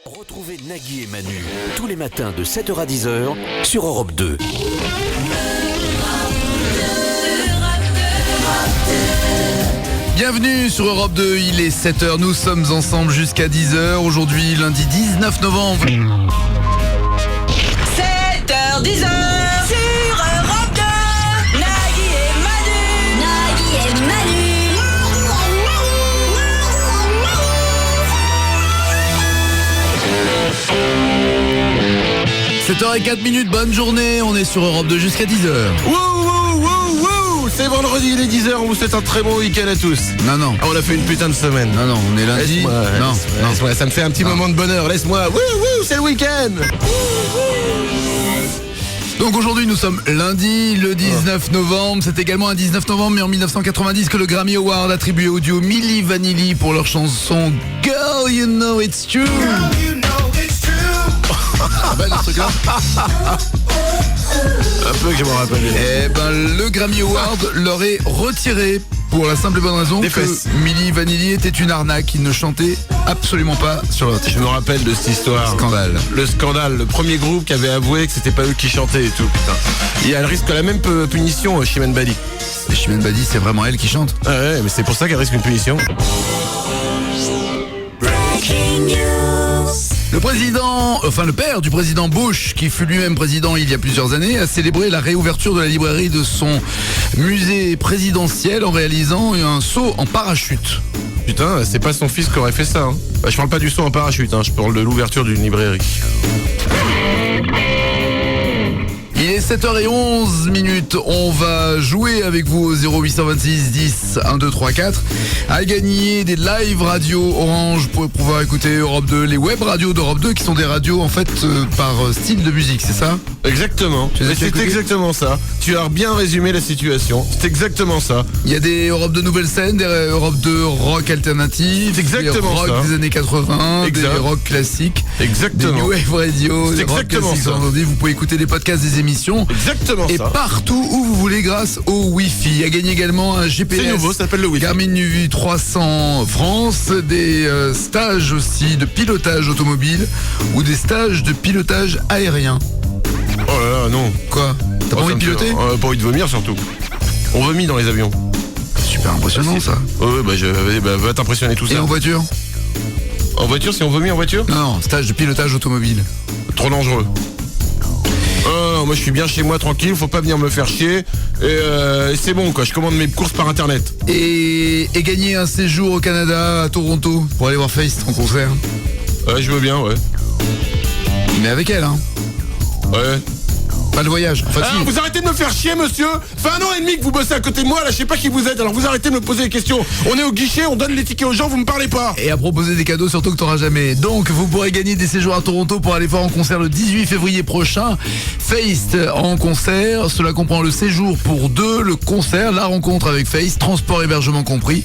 Retrouvez Nagui et Manu tous les matins de 7h à 10h sur Europe 2. Bienvenue sur Europe 2, il est 7h, nous sommes ensemble jusqu'à 10h. Aujourd'hui, lundi 19 novembre. 7h, 10h sur Europe 2. Nagui et Manu. Nagui et Manu. 7h04, bonne journée, on est sur Europe 2 jusqu'à 10h. Wouh, c'est vendredi, il est 10h, on vous souhaite un très bon week-end à tous. Non. Ah, on a fait une putain de semaine. Non, on est lundi. Laisse-moi, ça me fait un petit moment de bonheur, laisse-moi. Wouh, c'est le week-end. Donc aujourd'hui nous sommes lundi, le 19 novembre. C'est également un 19 novembre mais en 1990 que le Grammy Award attribué au duo Milli Vanilli pour leur chanson Girl You Know It's True. Le truc là. Un peu que je me rappelle. Eh ben le Grammy Award leur est retiré pour la simple et bonne raison que Milli Vanilli était une arnaque. Ils ne chantaient absolument pas sur leur titre. Je me rappelle de cette histoire. Scandale. Le scandale, le premier groupe qui avait avoué que c'était pas eux qui chantaient et tout, putain. Et elle risque la même punition, Chimène Badi. Et Chimène Badi, c'est vraiment elle qui chante. Ah ouais, mais c'est pour ça qu'elle risque une punition. Le père du président Bush, qui fut lui-même président il y a plusieurs années, a célébré la réouverture de la librairie de son musée présidentiel en réalisant un saut en parachute. Putain, c'est pas son fils qui aurait fait ça. Hein. Bah, je parle pas du saut en parachute, je parle de l'ouverture d'une librairie. Il est 7h11, on va jouer avec vous au 0826 10 1 2 3 4 à gagner des live radio Orange pour pouvoir écouter Europe 2, les web radios d'Europe 2 qui sont des radios en fait par style de musique, c'est ça? Exactement, c'est exactement ça. Tu as bien résumé la situation, c'est exactement ça. Il y a des Europe 2 nouvelles scènes, des Europe 2 rock alternatif, exactement des rock ça. des années 80, des rock classiques, exactement. Des new wave radio, des rock classiques. Vous pouvez écouter des podcasts des émissions. Exactement et ça. Partout où vous voulez grâce au Wi-Fi. A gagné également un GPS. C'est nouveau, ça s'appelle le Wi-Fi. Garmin UV 300 France, des stages aussi de pilotage automobile ou des stages de pilotage aérien. Oh là là, non. Quoi? T'as pas envie de piloter? Pas envie de vomir surtout. On vomit dans les avions. Super impressionnant ça. Va t'impressionner tout ça. Et en voiture? En voiture, si on vomit en voiture? Non, stage de pilotage automobile. Trop dangereux. Moi je suis bien chez moi tranquille, faut pas venir me faire chier. Et c'est bon quoi, je commande mes courses par internet. Et gagner un séjour au Canada, à Toronto, pour aller voir Feist en concert. Ouais, je veux bien, ouais. Mais avec elle, hein. Ouais. Pas le voyage. Enfin, si. Vous arrêtez de me faire chier, monsieur. Fait 1 an et demi que vous bossez à côté de moi, là, je sais pas qui vous êtes. Alors vous arrêtez de me poser des questions. On est au guichet, on donne les tickets aux gens, vous me parlez pas. Et à proposer des cadeaux surtout que t'auras jamais. Donc vous pourrez gagner des séjours à Toronto pour aller voir en concert le 18 février prochain. Feist en concert. Cela comprend le séjour pour 2, le concert, la rencontre avec Feist, transport hébergement compris.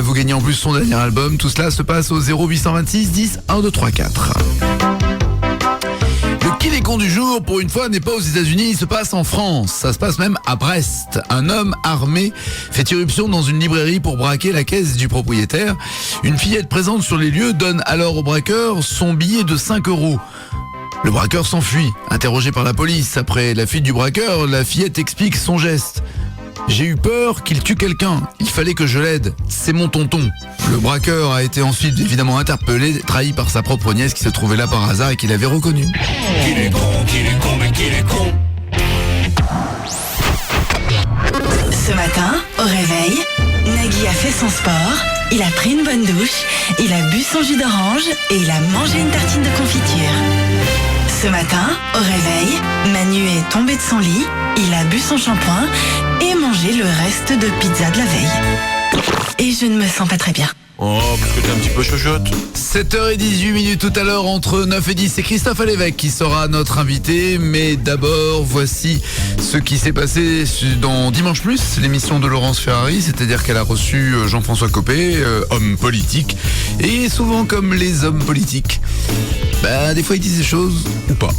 Vous gagnez en plus son dernier album. Tout cela se passe au 0826 10 1 2 3 4. Qui les cons du jour, pour une fois, n'est pas aux États-Unis, il se passe en France. Ça se passe même à Brest. Un homme armé fait irruption dans une librairie pour braquer la caisse du propriétaire. Une fillette présente sur les lieux donne alors au braqueur son billet de 5 €. Le braqueur s'enfuit. Interrogé par la police après la fuite du braqueur, la fillette explique son geste. J'ai eu peur qu'il tue quelqu'un. Il fallait que je l'aide. C'est mon tonton. Le braqueur a été ensuite évidemment interpellé, trahi par sa propre nièce qui se trouvait là par hasard et qui l'avait reconnu. Qu'il est con, mais qu'il est con. Ce matin, au réveil, Nagui a fait son sport, il a pris une bonne douche, il a bu son jus d'orange et il a mangé une tartine de confiture. Ce matin, au réveil, Manu est tombé de son lit, il a bu son shampoing et mangé le reste de pizza de la veille. Et je ne me sens pas très bien. Oh, parce que t'es un petit peu chochotte. 7h18 tout à l'heure, entre 9 et 10, c'est Christophe Alévèque qui sera notre invité. Mais d'abord, voici ce qui s'est passé dans Dimanche Plus, l'émission de Laurence Ferrari. C'est-à-dire qu'elle a reçu Jean-François Copé, homme politique. Et souvent comme les hommes politiques, des fois ils disent des choses ou pas.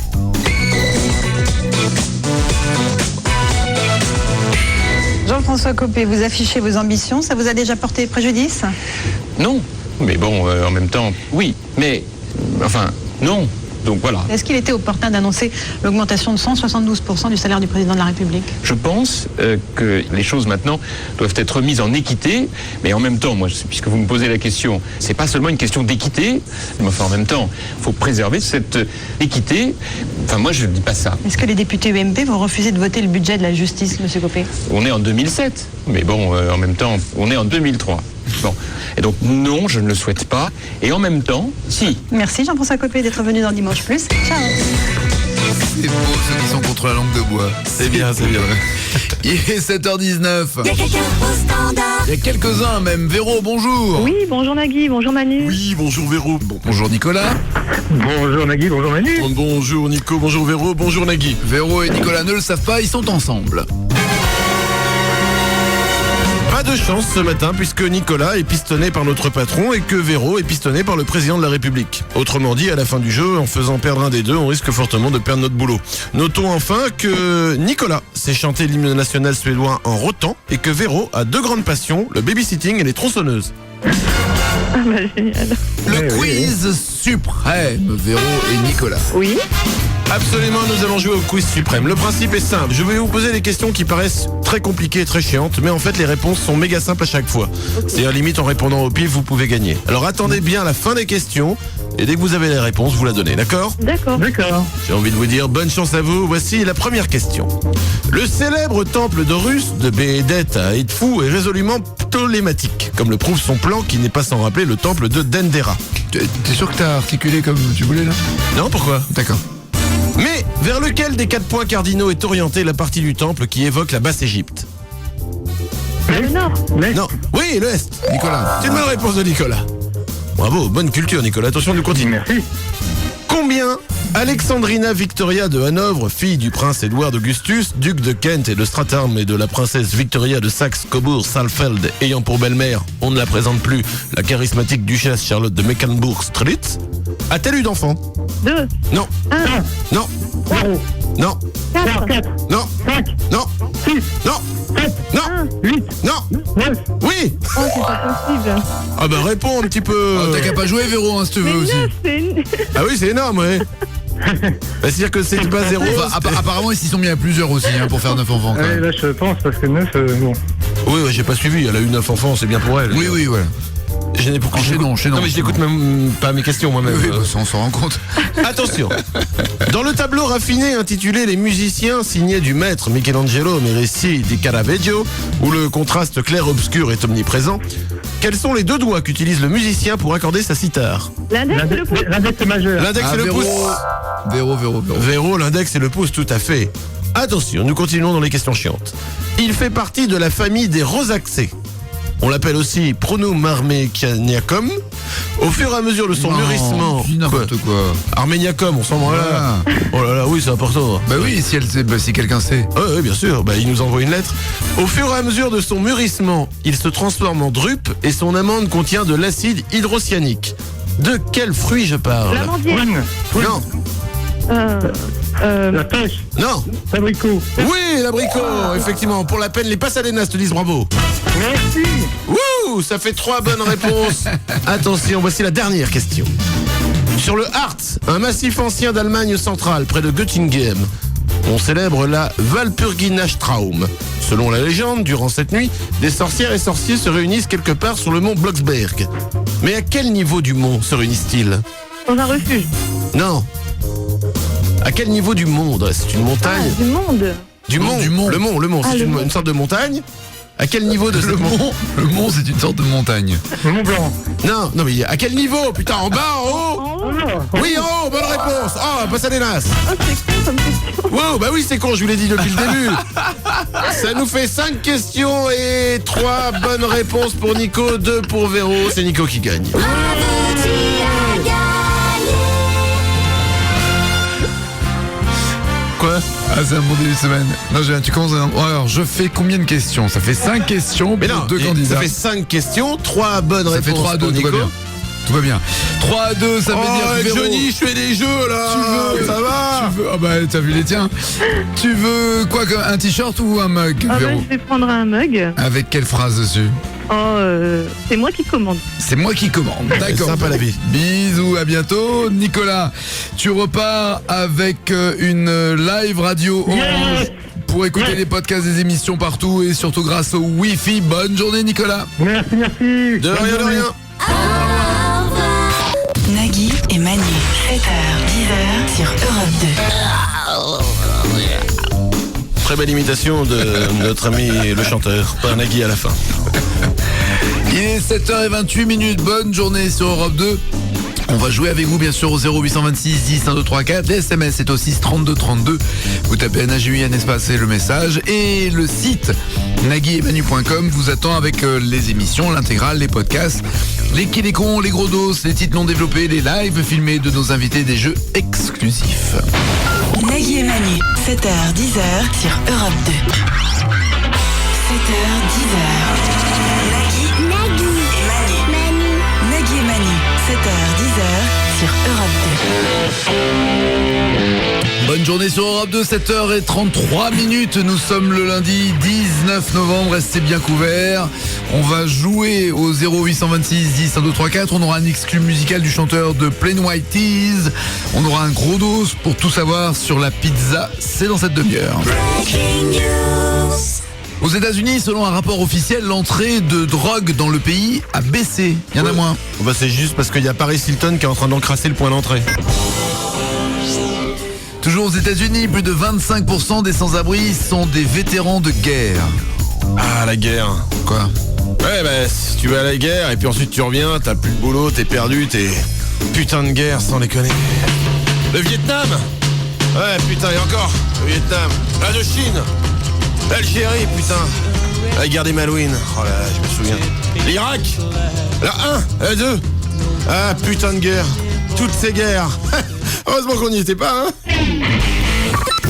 Jean-François Copé, vous affichez vos ambitions, ça vous a déjà porté préjudice ? Non, mais bon, en même temps, oui. Mais Enfin, non. Donc voilà. Est-ce qu'il était opportun d'annoncer l'augmentation de 172% du salaire du président de la République ? Je pense que les choses maintenant doivent être mises en équité, mais en même temps, moi, puisque vous me posez la question, c'est pas seulement une question d'équité, mais enfin en même temps, il faut préserver cette équité. Enfin, moi, je ne dis pas ça. Est-ce que les députés UMP vont refuser de voter le budget de la justice, M. Copé ? On est en 2007, mais bon, en même temps, on est en 2003. Bon. Et donc, non, je ne le souhaite pas. Et en même temps, si. Merci Jean-François Copé d'être venu dans Dimanche Plus. Ciao. C'est beau, ceux qui sont contre la langue de bois. C'est bien, c'est bien. Il est 7h19. Il y a quelqu'un au standard. Il y a quelques-uns même. Véro, bonjour. Oui, bonjour Nagui, bonjour Manu. Oui, bonjour Véro. Bonjour Nicolas. Bonjour Nagui, bonjour Manu. Bonjour Nico, bonjour Véro, bonjour Nagui. Véro et Nicolas ne le savent pas, ils sont ensemble. Pas de chance ce matin puisque Nicolas est pistonné par notre patron et que Véro est pistonné par le président de la République. Autrement dit, à la fin du jeu, en faisant perdre un des deux, on risque fortement de perdre notre boulot. Notons enfin que Nicolas sait chanter l'hymne national suédois en rotant et que Véro a deux grandes passions, le babysitting et les tronçonneuses. Ah bah génial. Le quiz suprême, Véro et Nicolas. Oui. Absolument, nous allons jouer au quiz suprême. Le principe est simple, je vais vous poser des questions qui paraissent très compliquées et très chiantes, mais en fait les réponses sont méga simples à chaque fois. C'est-à-dire limite en répondant au pif, vous pouvez gagner. Alors attendez bien la fin des questions, et dès que vous avez les réponses, vous la donnez, d'accord ? D'accord. D'accord. J'ai envie de vous dire bonne chance à vous, voici la première question. Le célèbre temple d'Horus de Béhédeth à Edfou est résolument ptolématique, comme le prouve son plan qui n'est pas sans rappeler le temple de Dendera. T'es sûr que t'as articulé comme tu voulais là ? Non, pourquoi ? D'accord. Mais vers lequel des 4 points cardinaux est orientée la partie du temple qui évoque la Basse-Égypte ? Le Nord. Non, oui, le Est. Nicolas. C'est une bonne réponse de Nicolas. Bravo, bonne culture Nicolas, attention, nous continuons. Merci. Combien Alexandrina Victoria de Hanovre, fille du prince Édouard d'Augustus, duc de Kent et de Stratham et de la princesse Victoria de Saxe-Cobourg-Saalfeld, ayant pour belle-mère, on ne la présente plus, la charismatique duchesse Charlotte de Mecklenburg-Strelitz, a-t-elle eu d'enfants ? 2. Non. 1. Non. 0, Non. 4. 4, Non. 5, Non. 6, Non. 7, Non. 8, Non. 9. Oui. Oh, c'est pas possible. Ah bah réponds un petit peu. T'as qu'à pas jouer Véro hein, si tu veux Mais aussi. 9, c'est une... Ah oui, c'est énorme, ouais. Bah, c'est-à-dire que c'est pas 0. Enfin, apparemment ils s'y sont mis à plusieurs aussi hein, pour faire 9 enfants quand Ouais, même. là je pense parce que 9, bon. Oui, ouais, j'ai pas suivi. Elle a eu 9 enfants, c'est bien pour elle. Oui, oui, voilà. Je n'ai pas Enchaînons. Non, mais je n'écoute même pas mes questions moi-même. Oui, bah, ça, on s'en rend compte. Attention. Dans le tableau raffiné intitulé Les musiciens, signé du maître Michelangelo Merisi di Caravaggio, où le contraste clair-obscur est omniprésent, quels sont les deux doigts qu'utilise le musicien pour accorder sa cithare ? L'index et le pouce. L'index majeur. L'index et le Véro. pouce. Véro. Véro, l'index et le pouce, tout à fait. Attention, nous continuons dans les questions chiantes. Il fait partie de la famille des rosacées. On l'appelle aussi Pronum Armeniacum. Au fur et à mesure de son Non, mûrissement. dis n'importe quoi. Armeniacum, on s'en branle là. Oh là là, oui, c'est important. Bah oui, si elle sait, bah, si quelqu'un sait. Oui, bien sûr, il nous envoie une lettre. Au fur et à mesure de son mûrissement, il se transforme en drupe et son amande contient de l'acide hydrocyanique. De quel fruit je parle ? L'amandier. Prune. Non, La pêche. non. L'abricot. Oui, l'abricot, effectivement. Pour la peine, les Pasadenas te disent bravo. Merci. Wouh, ça fait 3 bonnes réponses. Attention, voici la dernière question. Sur le Harz, un massif ancien d'Allemagne centrale, près de Göttingen, on célèbre la Walpurgistraum. Selon la légende, durant cette nuit, des sorcières et sorciers se réunissent quelque part sur le mont Blocksberg. Mais à quel niveau du mont se réunissent-ils ? Dans un refuge. Non. À quel niveau du monde ? C'est une montagne. Du monde. Du mont. Du mont. Le mont, c'est le mont. une sorte de montagne. À quel niveau de Le cette montagne ? mont, c'est une sorte de montagne. Le Mont Blanc. Non, mais à quel niveau ? Putain, en bas, en haut ? En haut. Oui, en haut, bonne réponse. Oh, Pasadenas. Oh, c'est con comme question. Wow, bah oui, c'est con, je vous l'ai dit depuis le début. Ça nous fait 5 questions et 3 bonnes réponses pour Nico, 2 pour Véro. C'est Nico qui gagne. Quoi ? Ah, c'est un bon début de semaine. Non, tu commences à... Alors, je fais combien de questions ? Ça fait 5 questions Mais pour non, 2 et candidats. ça fait 5 questions, 3 bonnes Ça réponses fait 3 à 2, pour tout va Nico. bien. Tout va bien. 3 à 2, ça veut dire que Véro... Johnny, je fais des jeux là. Tu veux, ça va. tu veux... Ah bah, t'as vu les tiens. Tu veux quoi, un t-shirt ou un mug, Ah bah, Véro ? je vais prendre un mug. Avec quelle phrase dessus ? C'est moi qui commande. C'est moi qui commande. D'accord. Sympa la vie. Bisous, à bientôt. Nicolas, tu repars avec une live radio Orange pour écouter les podcasts des émissions partout et surtout grâce au Wi-Fi. Bonne journée, Nicolas. Merci. De rien, de rien. Nagui et Manu, 7h, 10h sur Europe 2. Très belle imitation de notre ami le chanteur, pas Nagui à la fin. Il est 7h28. Bonne journée sur Europe 2. On va jouer avec vous bien sûr au 0826 10 1 2 3 4. Les SMS c'est au 6 32 32. Vous tapez NAGUI, un espace et le message. Et le site naguietmanu.com vous attend avec les émissions, l'intégrale, les podcasts, les qui les cons, les gros dos, les titres non développés, les lives filmés de nos invités, des jeux exclusifs. Nagui et Manu, 7h, 10h sur Europe 2. 7h, 10h. Nagui et Manu. Nagui et Manu, 7h, 10h sur Europe 2. Bonne journée sur Europe 2, 7h33. Nous sommes le lundi 19 novembre, restez bien couverts. On va jouer au 0826 10 1 2 3 4. On aura un exclu musical du chanteur de Plain White Tees. On aura un gros dos pour tout savoir sur la pizza. C'est dans cette demi-heure. Aux États-Unis, selon un rapport officiel, l'entrée de drogue dans le pays a baissé. Il y en a moins. Bah, c'est juste parce qu'il y a Paris Hilton qui est en train d'encrasser le point d'entrée. Toujours aux États-Unis, plus de 25% des sans-abri sont des vétérans de guerre. Ah, la guerre. Quoi? Ouais, bah, si tu vas à la guerre et puis ensuite tu reviens, t'as plus de boulot, t'es perdu, t'es... Putain de guerre, sans déconner. Le Vietnam. Ouais, putain, et encore. Le Vietnam. L'Indochine. L'Algérie, putain. La guerre des Malouines. Oh là là, je me souviens. L'Irak. La 1, la 2. Ah, putain de guerre. Toutes ces guerres. Heureusement qu'on n'y était pas, hein.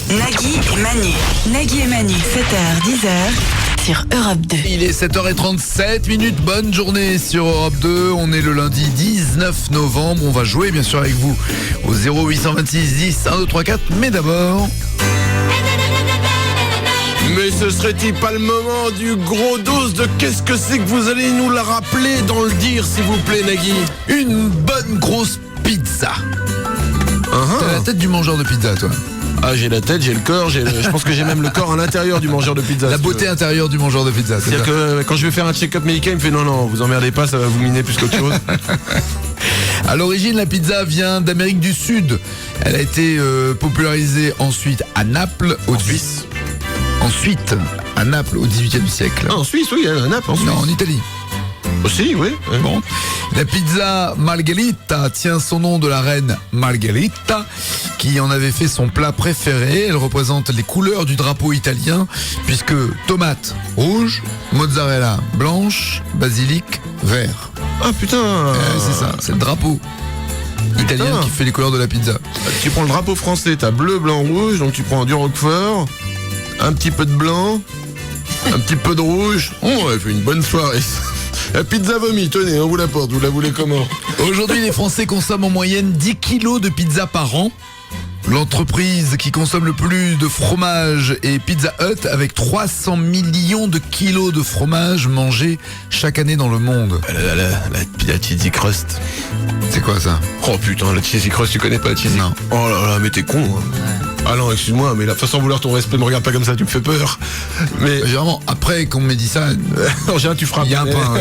Nagui et Manu. Nagui et Manu, 7h, 10h sur Europe 2. Il est 7h37. Bonne journée sur Europe 2. On est le lundi 19 novembre. On va jouer bien sûr avec vous au 0826 10 1 2 3 4. Mais d'abord... Mais ce serait-il pas le moment du gros dose de qu'est-ce que c'est que vous allez nous la rappeler dans le dire, s'il vous plaît, Nagui? Une bonne grosse pizza. T'as la tête du mangeur de pizza, toi. Ah, j'ai la tête, j'ai le corps, je pense que j'ai même le corps à l'intérieur du mangeur de pizza. La beauté intérieure du mangeur de pizza. C'est-à-dire que quand je vais faire un check-up médical, il me fait non, vous emmerdez pas, ça va vous miner plus qu'autre chose. À l'origine, la pizza vient d'Amérique du Sud. Elle a été popularisée ensuite à Naples, au Suisse. Ensuite, à Naples, au XVIIIe siècle. Ah, en Suisse, oui, à Naples, en Suisse. Non, en Italie. Aussi, oui. Bon. La pizza Margherita tient son nom de la reine Margherita, qui en avait fait son plat préféré. Elle représente les couleurs du drapeau italien, puisque tomate rouge, mozzarella blanche, basilic vert. Ah putain. C'est ça, c'est le drapeau italien qui fait les couleurs de la pizza. Tu prends le drapeau français, t'as bleu, blanc, rouge, donc tu prends du roquefort, un petit peu de blanc, un petit peu de rouge. Oh, elle fait une bonne soirée. La pizza vomi, tenez, on vous la porte, vous la voulez comment? Aujourd'hui, les Français consomment en moyenne 10 kilos de pizza par an. L'entreprise qui consomme le plus de fromage est Pizza Hut, avec 300 millions de kilos de fromage mangés chaque année dans le monde. La cheesy crust. C'est quoi ça? Oh putain, la cheesy crust, tu connais pas la cheesy? Non. Oh là là, mais t'es con, hein. Ah non, excuse-moi, mais la façon de vouloir ton respect, me regarde pas comme ça, tu me fais peur. Mais vraiment, après qu'on me dit ça, en général, tu frappes. Il y a un pain.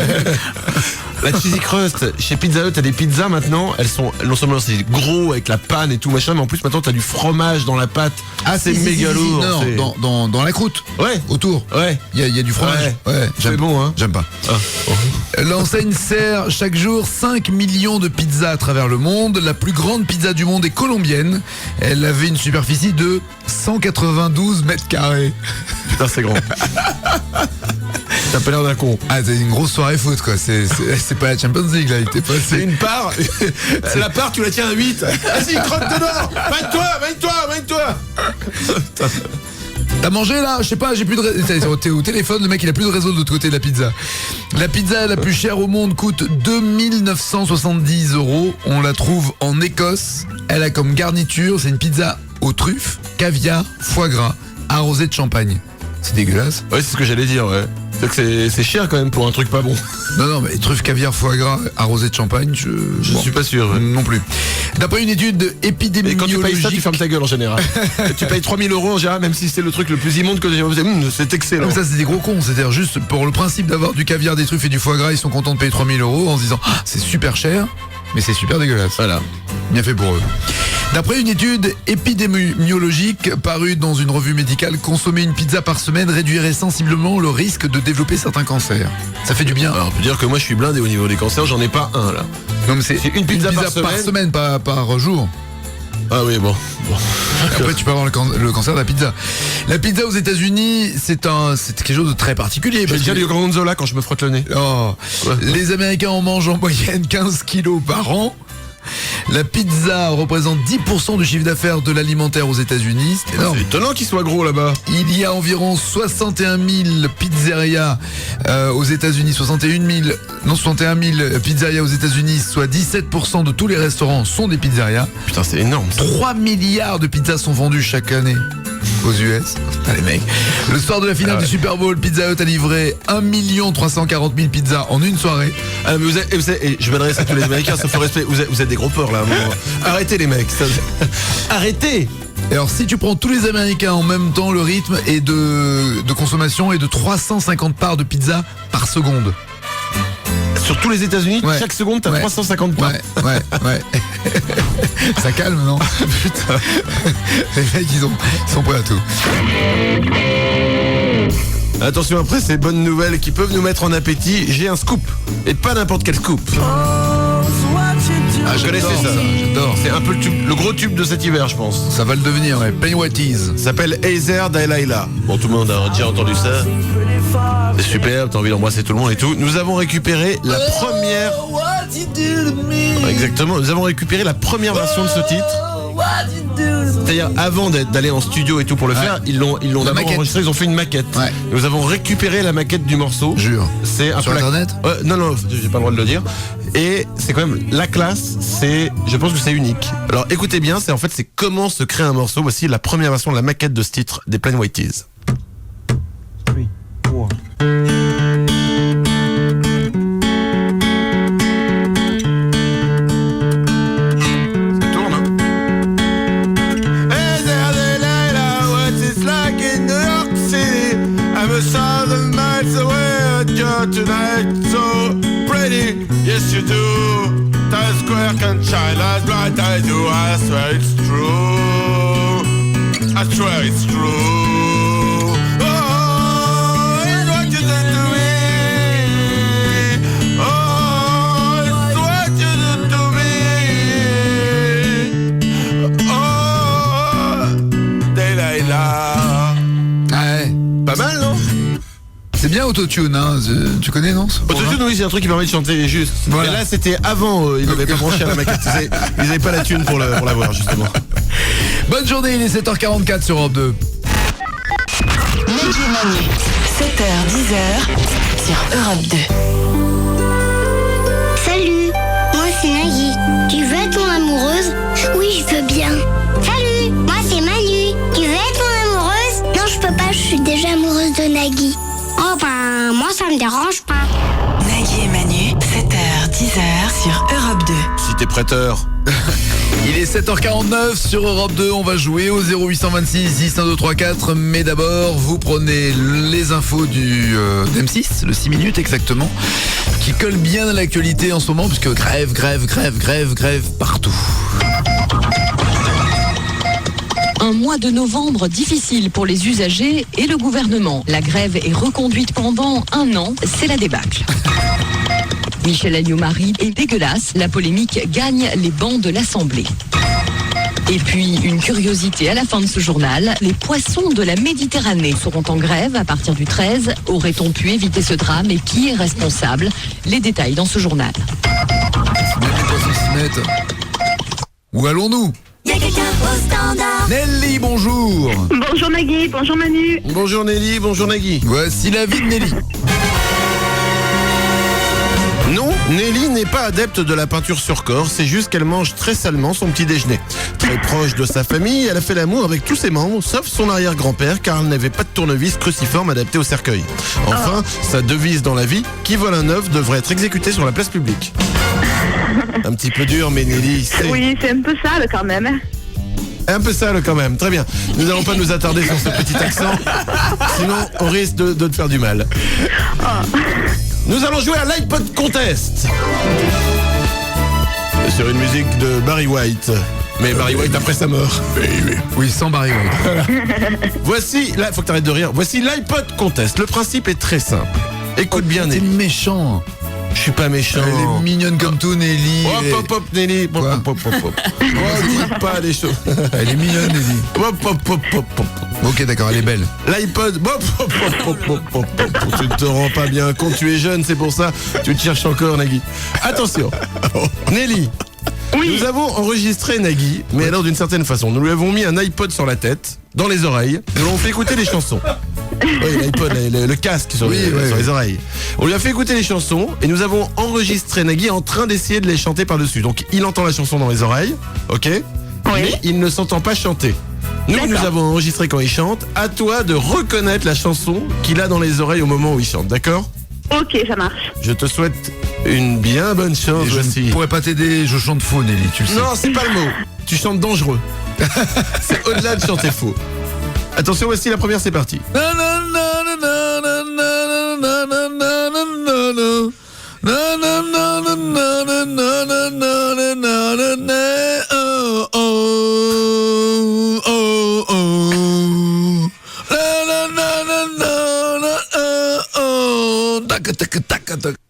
La cheesy crust, chez Pizza Hut, t'as des pizzas maintenant, elles sont, non seulement c'est gros avec la panne et tout machin, mais en plus maintenant t'as du fromage dans la pâte. Ah, c'est méga lourd. Non, dans la croûte. Ouais. Autour. Ouais. Il y a du fromage. Ouais. C'est bon, hein. J'aime pas. L'enseigne sert chaque jour 5 millions de pizzas à travers le monde. La plus grande pizza du monde est colombienne. Elle avait une superficie de 192 mètres carrés. Putain, c'est grand. T'as pas l'air d'un con. Ah, c'est une grosse soirée foot, quoi. C'est pas la Champions League, là. C'est une part. C'est la part, tu la tiens à 8. Vas-y, croque dedans. Vagne-toi. T'as mangé là? Je sais pas, j'ai plus de réseau. T'es au téléphone, le mec il a plus de réseau de l'autre côté de la pizza. La pizza la plus chère au monde coûte 2 970 €. On la trouve en Écosse. Elle a comme garniture, c'est une pizza aux truffes, caviar, foie gras, arrosée de champagne. C'est dégueulasse. Ouais, c'est ce que j'allais dire, ouais. C'est que c'est cher quand même pour un truc pas bon. Non, mais truffe, caviar, foie gras, arrosé de champagne, Je suis pas sûr. non plus. D'après une étude Et quand tu payes ça, tu épidémiologique... fermes ta gueule en général. Tu payes 3 000 € en général, même si c'est le truc le plus immonde que j'ai fait. C'est excellent. Non, mais ça, c'est des gros cons. C'est-à-dire juste pour le principe d'avoir du caviar, des truffes et du foie gras, ils sont contents de payer 3 000 € en se disant c'est super cher, mais c'est super dégueulasse. Voilà. Bien fait pour eux. D'après une étude épidémiologique parue dans une revue médicale, consommer une pizza par semaine réduirait sensiblement le risque de développer certains cancers. Ça fait du bien. Alors, on peut dire que moi je suis blindé au niveau des cancers, j'en ai pas un là. Non, mais c'est une pizza par semaine, pas par jour. Ah oui, bon. Après, tu peux avoir le cancer de la pizza. La pizza aux États-Unis, c'est quelque chose de très particulier. J'ai parce déjà que- du gorgonzola quand je me frotte le nez. Oh. Ouais. Les Américains en mangent en moyenne 15 kilos par an. La pizza représente 10% du chiffre d'affaires de l'alimentaire aux États-Unis. C'est énorme. C'est étonnant qu'il soit gros là-bas. Il y a environ 61 000 pizzerias aux États-Unis. 61 000 pizzerias aux États-Unis, soit 17% de tous les restaurants sont des pizzerias. Putain, c'est énorme. 3 milliards de pizzas sont vendues chaque année aux US. Ah, les mecs. Le soir de la finale du Super Bowl, Pizza Hut a livré 1 340 000 pizzas en une soirée. Ah, mais et je m'adresse à tous les Américains, sauf au respect. Vous êtes des gros porcs là. à un moment. Arrêtez les mecs. Arrêtez. Et alors, si tu prends tous les Américains en même temps, le rythme est de consommation est de 350 parts de pizza par seconde. Sur tous les États-Unis, Ouais. chaque seconde, t'as Ouais. 350 parts. Ouais. Ça calme, non? Putain. Les mecs, ils sont prêts à tout. Attention, après ces bonnes nouvelles qui peuvent nous mettre en appétit, j'ai un scoop. Et pas n'importe quel scoop. Ah, je connaissais ça. J'adore. C'est un peu le gros tube de cet hiver, je pense. Ça va le devenir, ouais. Pennywise. Ça s'appelle Azer Delilah. Bon, tout le monde a déjà entendu ça. C'est super, t'as envie d'embrasser tout le monde et tout. Nous avons récupéré la première... Exactement, nous avons récupéré la première version de ce titre. C'est-à-dire, avant d'aller en studio et tout pour le faire, ils l'ont d'abord maquette. enregistré, ils ont fait une maquette. Ouais. Nous avons récupéré la maquette du morceau. Jure. C'est un Sur peu Internet non, j'ai pas le droit de le dire. Et c'est quand même la classe, je pense que c'est unique. Alors écoutez bien, c'est comment se crée un morceau. Voici la première version de la maquette de ce titre des Plain White T's. Ça tourne, hein? Hey there, Delilah, what it's like in New York City. I'm a thousand miles away, you're tonight so pretty. Yes, you do. Times Square can shine as bright as I do. I swear it's true. I swear it's true. Oh, it's what you did to me. Oh, it's what you did to me. Oh, Delilah. Ouais. Pas mal, non? C'est bien Autotune, hein. Tu connais, non? ce programme Autotune, oui, c'est un truc qui permet de chanter juste. Voilà. Mais là, c'était avant, ils n'avaient pas branché à la maquette. Ils n'avaient pas la thune pour l'avoir, justement. Bonne journée, il est 7h44 sur Europe 2. Nagui et Manu, 7h, 10h sur Europe 2. Salut, moi c'est Nagui. Tu veux être mon amoureuse? Oui, je veux bien. Salut, moi c'est Manu. Tu veux être mon amoureuse? Non, je peux pas, je suis déjà amoureuse de Nagui. Oh ben, moi ça me dérange pas. Nagui et Manu, 7h, 10h sur Europe 2. Si t'es prêteur. Il est 7h49 sur Europe 2, on va jouer au 0826 6 1 2 3 4. Mais d'abord, vous prenez les infos du d'M6, le 6 minutes exactement, qui colle bien à l'actualité en ce moment, puisque grève partout. Un mois de novembre difficile pour les usagers et le gouvernement. La grève est reconduite pendant 1 an, c'est la débâcle. Michel Alliot-Marie est dégueulasse, la polémique gagne les bancs de l'Assemblée. Et puis, une curiosité à la fin de ce journal, les poissons de la Méditerranée seront en grève à partir du 13. Aurait-on pu éviter ce drame et qui est responsable? Les détails dans ce journal. Même les poissons s'y mettent. Où allons-nous? Y a quelqu'un au standard. Nelly, bonjour. Bonjour Nagui, bonjour Manu. Bonjour Nelly, bonjour Nagui. Voici la vie de Nelly. Non, Nelly n'est pas adepte de la peinture sur corps, c'est juste qu'elle mange très salement son petit déjeuner. Très proche de sa famille, elle a fait l'amour avec tous ses membres, sauf son arrière-grand-père, car elle n'avait pas de tournevis cruciforme adapté au cercueil. Enfin, sa devise dans la vie, qui vole un œuf devrait être exécuté sur la place publique. Un petit peu dur, mais Nelly, c'est... Oui, c'est un peu sale quand même. Un peu sale quand même, très bien. Nous n'allons pas nous attarder sur ce petit accent, sinon on risque de te faire du mal. Nous allons jouer à l'iPod Contest. Sur une musique de Barry White. Mais Barry White après sa mort. Oui, sans Barry White. Voici, là, faut que t'arrêtes de rire. Voici l'iPod Contest. Le principe est très simple. Écoute bien, T'es Nelly. méchant. Je suis pas méchant. Elle est mignonne comme tout, Nelly. Hop, hop, hop, Nelly. Hop, hop, hop, hop, hop. Oh, dis pas les choses. Elle est mignonne, Nelly. Hop, hop, hop, hop, hop. Ok, d'accord, elle est belle. L'iPod, hop, hop, hop, hop, hop, hop, hop. Tu ne te rends pas bien compte, tu es jeune, c'est pour ça. Tu te cherches encore, Nagui. Attention, Nelly. Oui. Nous avons enregistré Nagui, mais alors d'une certaine façon. Nous lui avons mis un iPod sur la tête, dans les oreilles. Nous l'avons fait écouter les chansons. Oui, l'iPod, le casque sur les oreilles. On lui a fait écouter les chansons et nous avons enregistré Nagui en train d'essayer de les chanter par-dessus. Donc il entend la chanson dans les oreilles, ok, mais il ne s'entend pas chanter. Nous avons enregistré quand il chante. À toi de reconnaître la chanson qu'il a dans les oreilles au moment où il chante, d'accord? Ok, ça marche. Je te souhaite une bien bonne chance. Je Voici. ne pourrais pas t'aider, je chante faux, Nelly, tu le sais. Non, c'est pas le mot. Tu chantes dangereux. C'est au-delà de chanter faux. Attention, voici la première, c'est parti.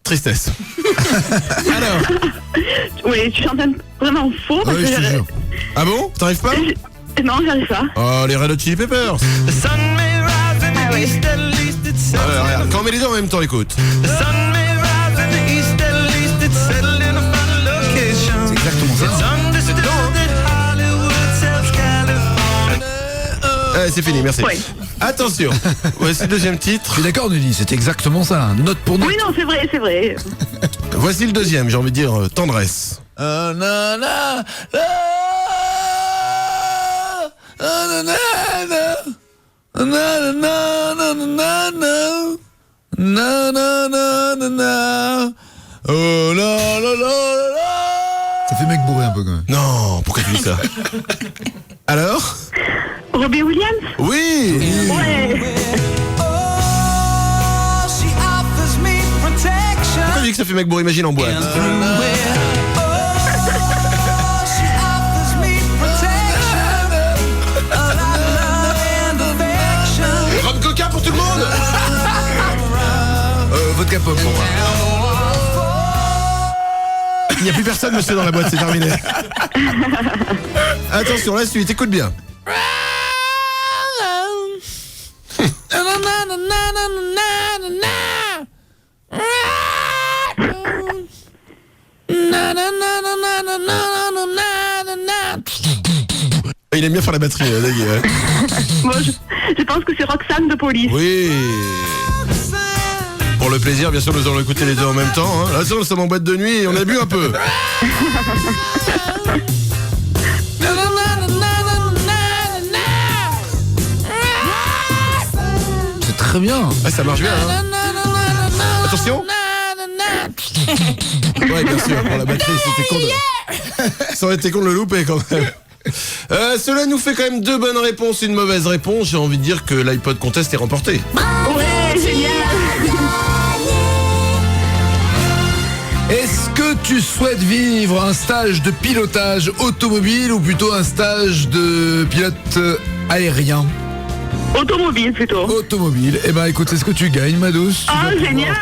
Tristesse. Alors. Oui, tu chantes vraiment faux parce Ouais, que je te jure. Ah bon? T'arrives pas? Non, j'arrive pas. Oh, les Red Hot Chili Peppers. Ah oui. Regarde, quand on met les deux en même temps, écoute. C'est exactement ça. C'est fini, merci. Oui. Attention, voici le deuxième Je titre. suis d'accord, Nelly, c'est exactement ça. Hein. Note pour note. Oui, non, c'est vrai, c'est vrai. Voici le deuxième, j'ai envie de dire tendresse. Ça fait mec bourré un peu quand même. Non, pourquoi tu dis ça? Alors? Robbie Williams? Oui. Ouais. Pourquoi tu dis que ça fait mec bourré? Imagine en boîte. Rhum coca pour tout le monde. Vodka pop pour moi. Il n'y a plus personne, monsieur, dans la boîte, c'est terminé. Attention, la suite, écoute bien. Il aime bien faire la batterie, Nagui. Bon, je pense que c'est Roxane de Police. Oui. Pour le plaisir, bien sûr, nous allons écouter les deux en même temps. Hein. Là, nous sommes en boîte de nuit et on a bu un peu. C'est très bien. Ah, ça marche bien. Hein. Attention. Ouais, bien sûr, pour la batterie, c'était con de... Ça aurait été con de le louper quand même. Cela nous fait quand même 2 bonnes réponses, une mauvaise réponse. J'ai envie de dire que l'iPod Contest est remporté. Ouais, génial. Est-ce que tu souhaites vivre un stage de pilotage automobile ou plutôt un stage de pilote aérien? Automobile plutôt. Automobile. Eh ben écoute, c'est ce que tu gagnes, ma douce. Tu Ah, vas pouvoir génial.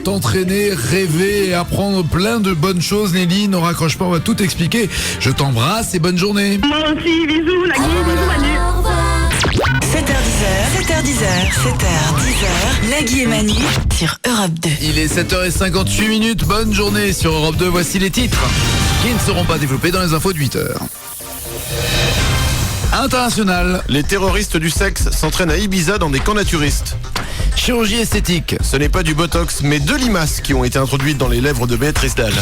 t'entraîner, rêver et apprendre plein de bonnes choses. Nelly, ne raccroche pas, on va tout expliquer. Je t'embrasse et bonne journée. Moi aussi, bisous, Nagui, bisous, Manu. 7h10, Nagui et Manu sur Europe 2. Il est 7h58, bonne journée sur Europe 2. Voici les titres qui ne seront pas développés dans les infos de 8h. International. Les terroristes du sexe s'entraînent à Ibiza dans des camps naturistes. Chirurgie esthétique. Ce n'est pas du Botox, mais 2 limaces qui ont été introduites dans les lèvres de Béatrice Dalle.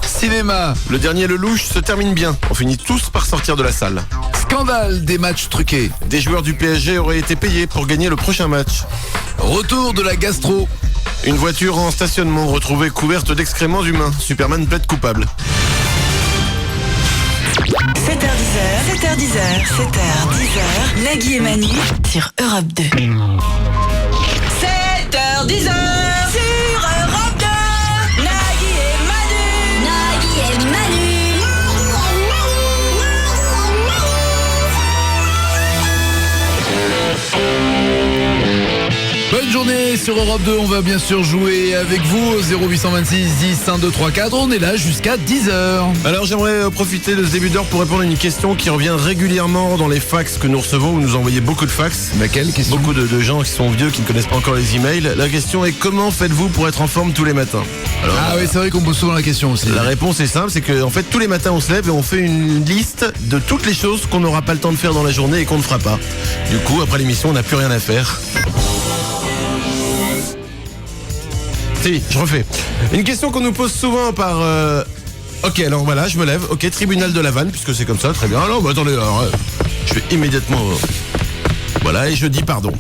Cinéma. Le dernier Lelouch se termine bien. On finit tous par sortir de la salle. Scandale des matchs truqués. Des joueurs du PSG auraient été payés pour gagner le prochain match. Retour de la gastro. Une voiture en stationnement retrouvée couverte d'excréments humains. Superman plaide coupable. 7h10, 7h10, Nagui et Manu sur Europe 2. 7h10 sur Europe 2. Nagui et Manu. Nagui et Manu. Bonne journée sur Europe 2, on va bien sûr jouer avec vous au 0826 10 1 2 3 4, on est là jusqu'à 10h. Alors j'aimerais profiter de ce début d'heure pour répondre à une question qui revient régulièrement dans les fax que nous recevons. Vous nous envoyez beaucoup de fax. Laquelle question? Beaucoup de gens qui sont vieux, qui ne connaissent pas encore les emails. La question est: comment faites-vous pour être en forme tous les matins? Alors, oui, c'est vrai qu'on pose souvent la question aussi. La réponse est simple, c'est que en fait tous les matins on se lève et on fait une liste de toutes les choses qu'on n'aura pas le temps de faire dans la journée et qu'on ne fera pas. Du coup après l'émission on n'a plus rien à faire. Si, je refais. Une question qu'on nous pose souvent par... Ok, alors voilà, je me lève. Ok, tribunal de la vanne, puisque c'est comme ça, très bien. Alors, attendez, alors, je vais immédiatement... voilà, et je dis pardon.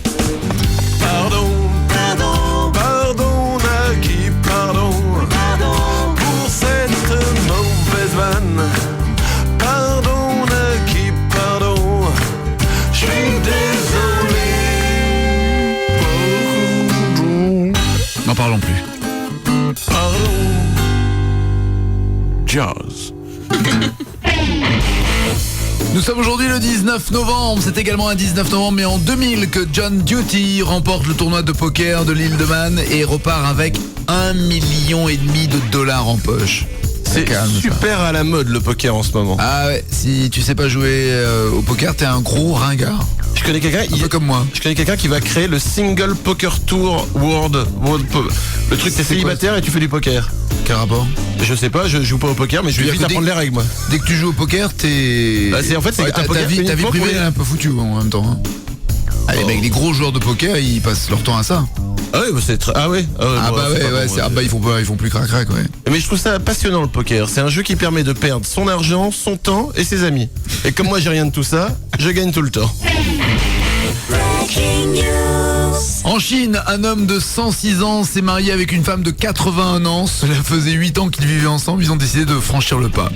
Pardon, pardon, pardon, Nagui, pardon, pardon, pour cette mauvaise vanne. Pardon, Nagui, pardon, je suis désolé. N'en parlons plus. Jazz. Nous sommes aujourd'hui le 19 novembre, c'est également un 19 novembre mais en 2000 que John Duty remporte le tournoi de poker de l'île de Man et repart avec 1,5 million de dollars en poche. C'est super à la mode le poker en ce moment. Ah ouais, si tu sais pas jouer au poker, t'es un gros ringard. Je connais quelqu'un, un peu comme moi. Je connais quelqu'un qui va créer le Single Poker Tour World. Le truc, t'es célibataire et tu fais du poker. Quel rapport? Je sais pas, je joue pas au poker, mais je vais vite apprendre les règles, moi. Dès que tu joues au poker, t'es... Bah, ta vie privée est un peu foutue en même temps. Hein. Ah, les mecs, les gros joueurs de poker, ils passent leur temps à ça. Ah oui, bah c'est très... Ah ouais. Ils font plus crac-crac, ouais. Mais je trouve ça passionnant le poker. C'est un jeu qui permet de perdre son argent, son temps et ses amis. Et comme moi j'ai rien de tout ça, je gagne tout le temps. En Chine, un homme de 106 ans s'est marié avec une femme de 81 ans. Cela faisait 8 ans qu'ils vivaient ensemble, ils ont décidé de franchir le pas.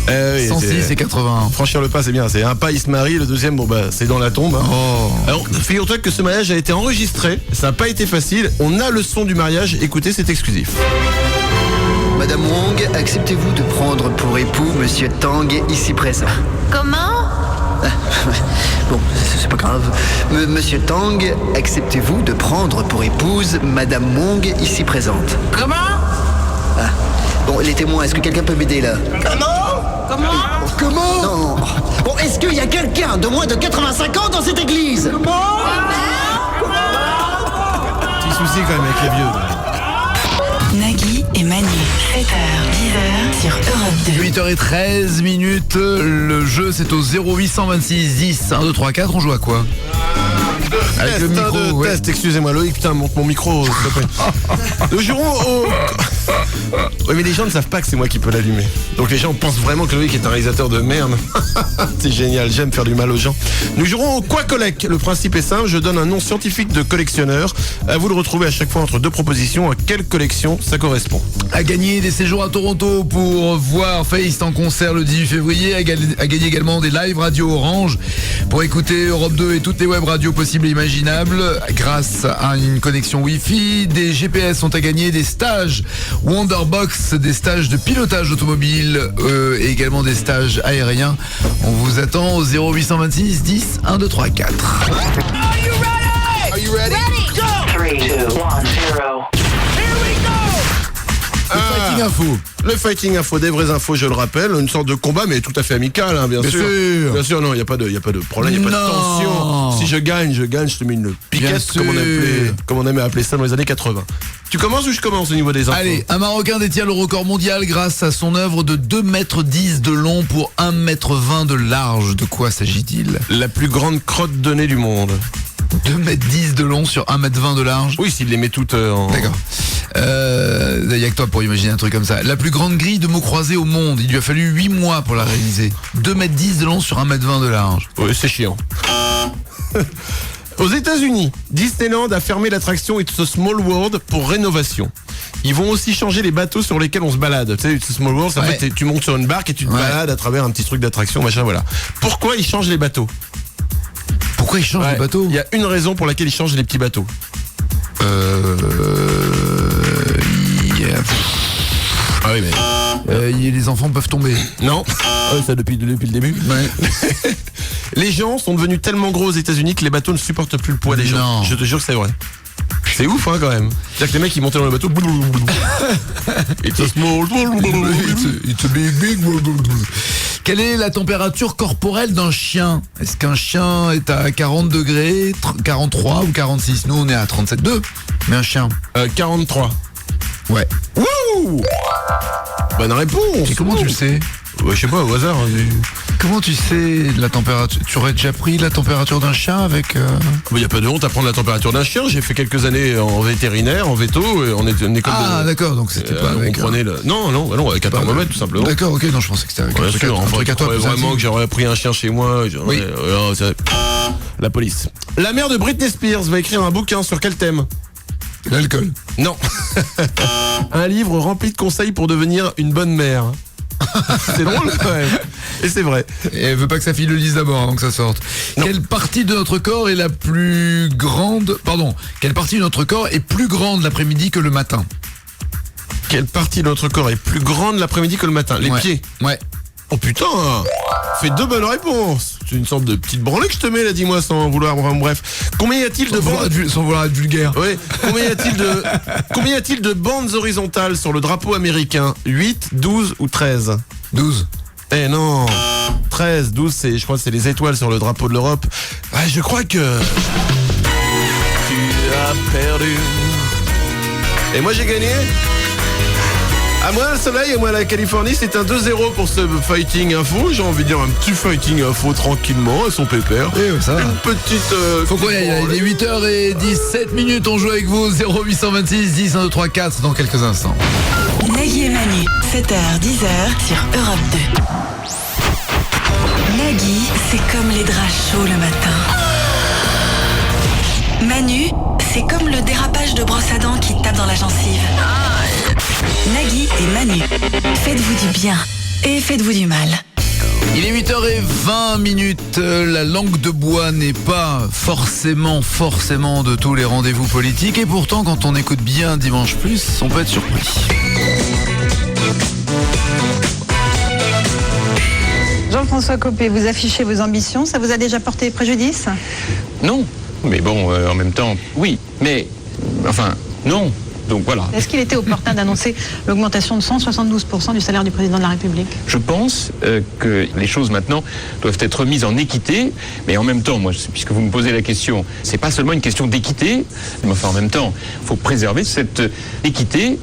Oui, 106 et 81. Franchir le pas, c'est bien. C'est un pas, il se marie. Le deuxième, bon bah, c'est dans la tombe. Hein. Oh. Alors, figure-toi que ce mariage a été enregistré. Ça n'a pas été facile. On a le son du mariage. Écoutez, c'est exclusif. Madame Wong, acceptez-vous de prendre pour époux Monsieur Tang ici présent? Comment? Bon, c'est pas grave. Monsieur Tang, acceptez-vous de prendre pour épouse Madame Wong ici présente? Comment? Ah. Bon, les témoins, est-ce que quelqu'un peut m'aider là? Comment? Non. Bon, est-ce qu'il y a quelqu'un de moins de 85 ans dans cette église? Petit souci quand même avec les vieux. Nagui et Manu, 7h, 10h sur Europe 2. 8h13, le jeu c'est au 0826 10 1 2 3 4, on joue à quoi? Avec le micro, test, excusez-moi Loïc, putain, monte mon micro, s'il te plaît. Nous jouerons au... Oui, mais les gens ne savent pas que c'est moi qui peux l'allumer. Donc les gens pensent vraiment que Loïc est un réalisateur de merde. C'est génial, j'aime faire du mal aux gens. Nous jouerons au Quoi Collect. Le principe est simple, je donne un nom scientifique de collectionneur. À vous de retrouver à chaque fois entre deux propositions à quelle collection ça correspond. À gagner des séjours à Toronto pour voir Feist en concert le 18 février. À gagner également des live radio Orange pour écouter Europe 2 et toutes les web radios possibles et imaginables grâce à une connexion Wi-Fi. Des GPS sont à gagner, des stages Wonderbox, des stages de pilotage automobile et également des stages aériens. On vous attend au 0826 10 1 2 3 4. Are you ready? Go! 3, 2, 1, 0. Fighting Info. Le Fighting Info, des vraies infos, je le rappelle, une sorte de combat, mais tout à fait amical, hein, bien sûr. Bien sûr, non, il n'y a pas de problème, il n'y a pas de tension. Si je gagne, je te mets une piquette, comme on aimait appeler ça dans les années 80. Tu commences ou je commence au niveau des infos? Allez, un Marocain détient le record mondial grâce à son œuvre de 2,10 m de long pour 1,20 m de large. De quoi s'agit-il? La plus grande crotte de nez du monde. 2,10 m de long sur 1,20 m de large. Oui, s'il les met toutes en... D'accord. Il y a que toi pour imaginer un truc comme ça. La plus grande grille de mots croisés au monde. Il lui a fallu 8 mois pour la réaliser. 2,10 m de long sur 1,20 m de large. Oui, c'est chiant. Aux États-Unis, Disneyland a fermé l'attraction It's a Small World pour rénovation. Ils vont aussi changer les bateaux sur lesquels on se balade. Tu sais, It's a Small World, en fait, tu montes sur une barque et tu te balades à travers un petit truc d'attraction, machin, voilà. Pourquoi ils changent les bateaux ? Pourquoi ils changent les bateaux ? Il y a une raison pour laquelle ils changent les petits bateaux. Ah oui, mais... les enfants peuvent tomber. Non. Ça depuis le début. Ouais. Les gens sont devenus tellement gros aux États-Unis que les bateaux ne supportent plus le poids des gens. Non. Je te jure que c'est vrai. C'est ouf, hein, quand même. C'est-à-dire que les mecs, ils montaient dans le bateau. It's a small. It's a big. Quelle est la température corporelle d'un chien ? Est-ce qu'un chien est à 40 degrés, 43 ou 46 ? Nous, on est à 37,2. Mais un chien 43. Ouais. Wouh ! Bonne réponse. Et comment tu le sais ? Je sais pas, au hasard. Comment tu sais la température ? Tu aurais déjà pris la température d'un chien avec... Il n'y a pas de honte à prendre la température d'un chien. J'ai fait quelques années en vétérinaire, en veto, en école de... Ah d'accord, donc c'était pas avec... On prenait le... Non, avec un thermomètre tout simplement. D'accord, ok, non, je pensais que c'était avec un truc à toi. Vraiment que j'aurais pris un chien chez moi. Oui. La police. La mère de Britney Spears va écrire un bouquin sur quel thème ? L'alcool. Non. Un livre rempli de conseils pour devenir une bonne mère. C'est drôle quand même. Et c'est vrai. Et elle veut pas que sa fille le lise d'abord avant que ça sorte. Non. Quelle partie de notre corps est la plus grande... Pardon. Quelle partie de notre corps est plus grande l'après-midi que le matin ? Quelle partie de notre corps est plus grande l'après-midi que le matin ? Les pieds. Ouais. Oh putain, fais 2 bonnes réponses. C'est une sorte de petite branlée que je te mets là, dis-moi sans vouloir. Bref, combien y a-t-il sans vouloir être vulgaire. Oui. Combien y a-t-il de bandes horizontales sur le drapeau américain ? 8, 12 ou 13 ? 12. Eh non, 13, 12, je crois que c'est les étoiles sur le drapeau de l'Europe. Ouais, je crois que tu as perdu. Et moi j'ai gagné. À moi le soleil et moi la Californie, c'est un 2-0 pour ce Fighting Info. J'ai envie de dire un petit Fighting Info tranquillement à son pépère. Oui, ça va. Une petite... Faut qu'on y aille, il est 8h17, on joue avec vous, 0826 10 1 2 3 4 dans quelques instants. Nagui et Manu, 7h, 10h sur Europe 2. Nagui, c'est comme les draps chauds le matin. Manu, c'est comme le dérapage de brosse à dents qui tape dans la gencive. Nagui et Manu, faites-vous du bien et faites-vous du mal. Il est 8h20, la langue de bois n'est pas forcément de tous les rendez-vous politiques et pourtant quand on écoute bien Dimanche Plus, on peut être surpris. Jean-François Copé, vous affichez vos ambitions, ça vous a déjà porté préjudice ? Non, mais bon, en même temps, oui, mais... Enfin, non. Donc voilà. Est-ce qu'il était opportun d'annoncer l'augmentation de 172% du salaire du président de la République ? Je pense que les choses maintenant doivent être remises en équité, mais en même temps, moi, puisque vous me posez la question, c'est pas seulement une question d'équité, mais enfin en même temps, il faut préserver cette équité.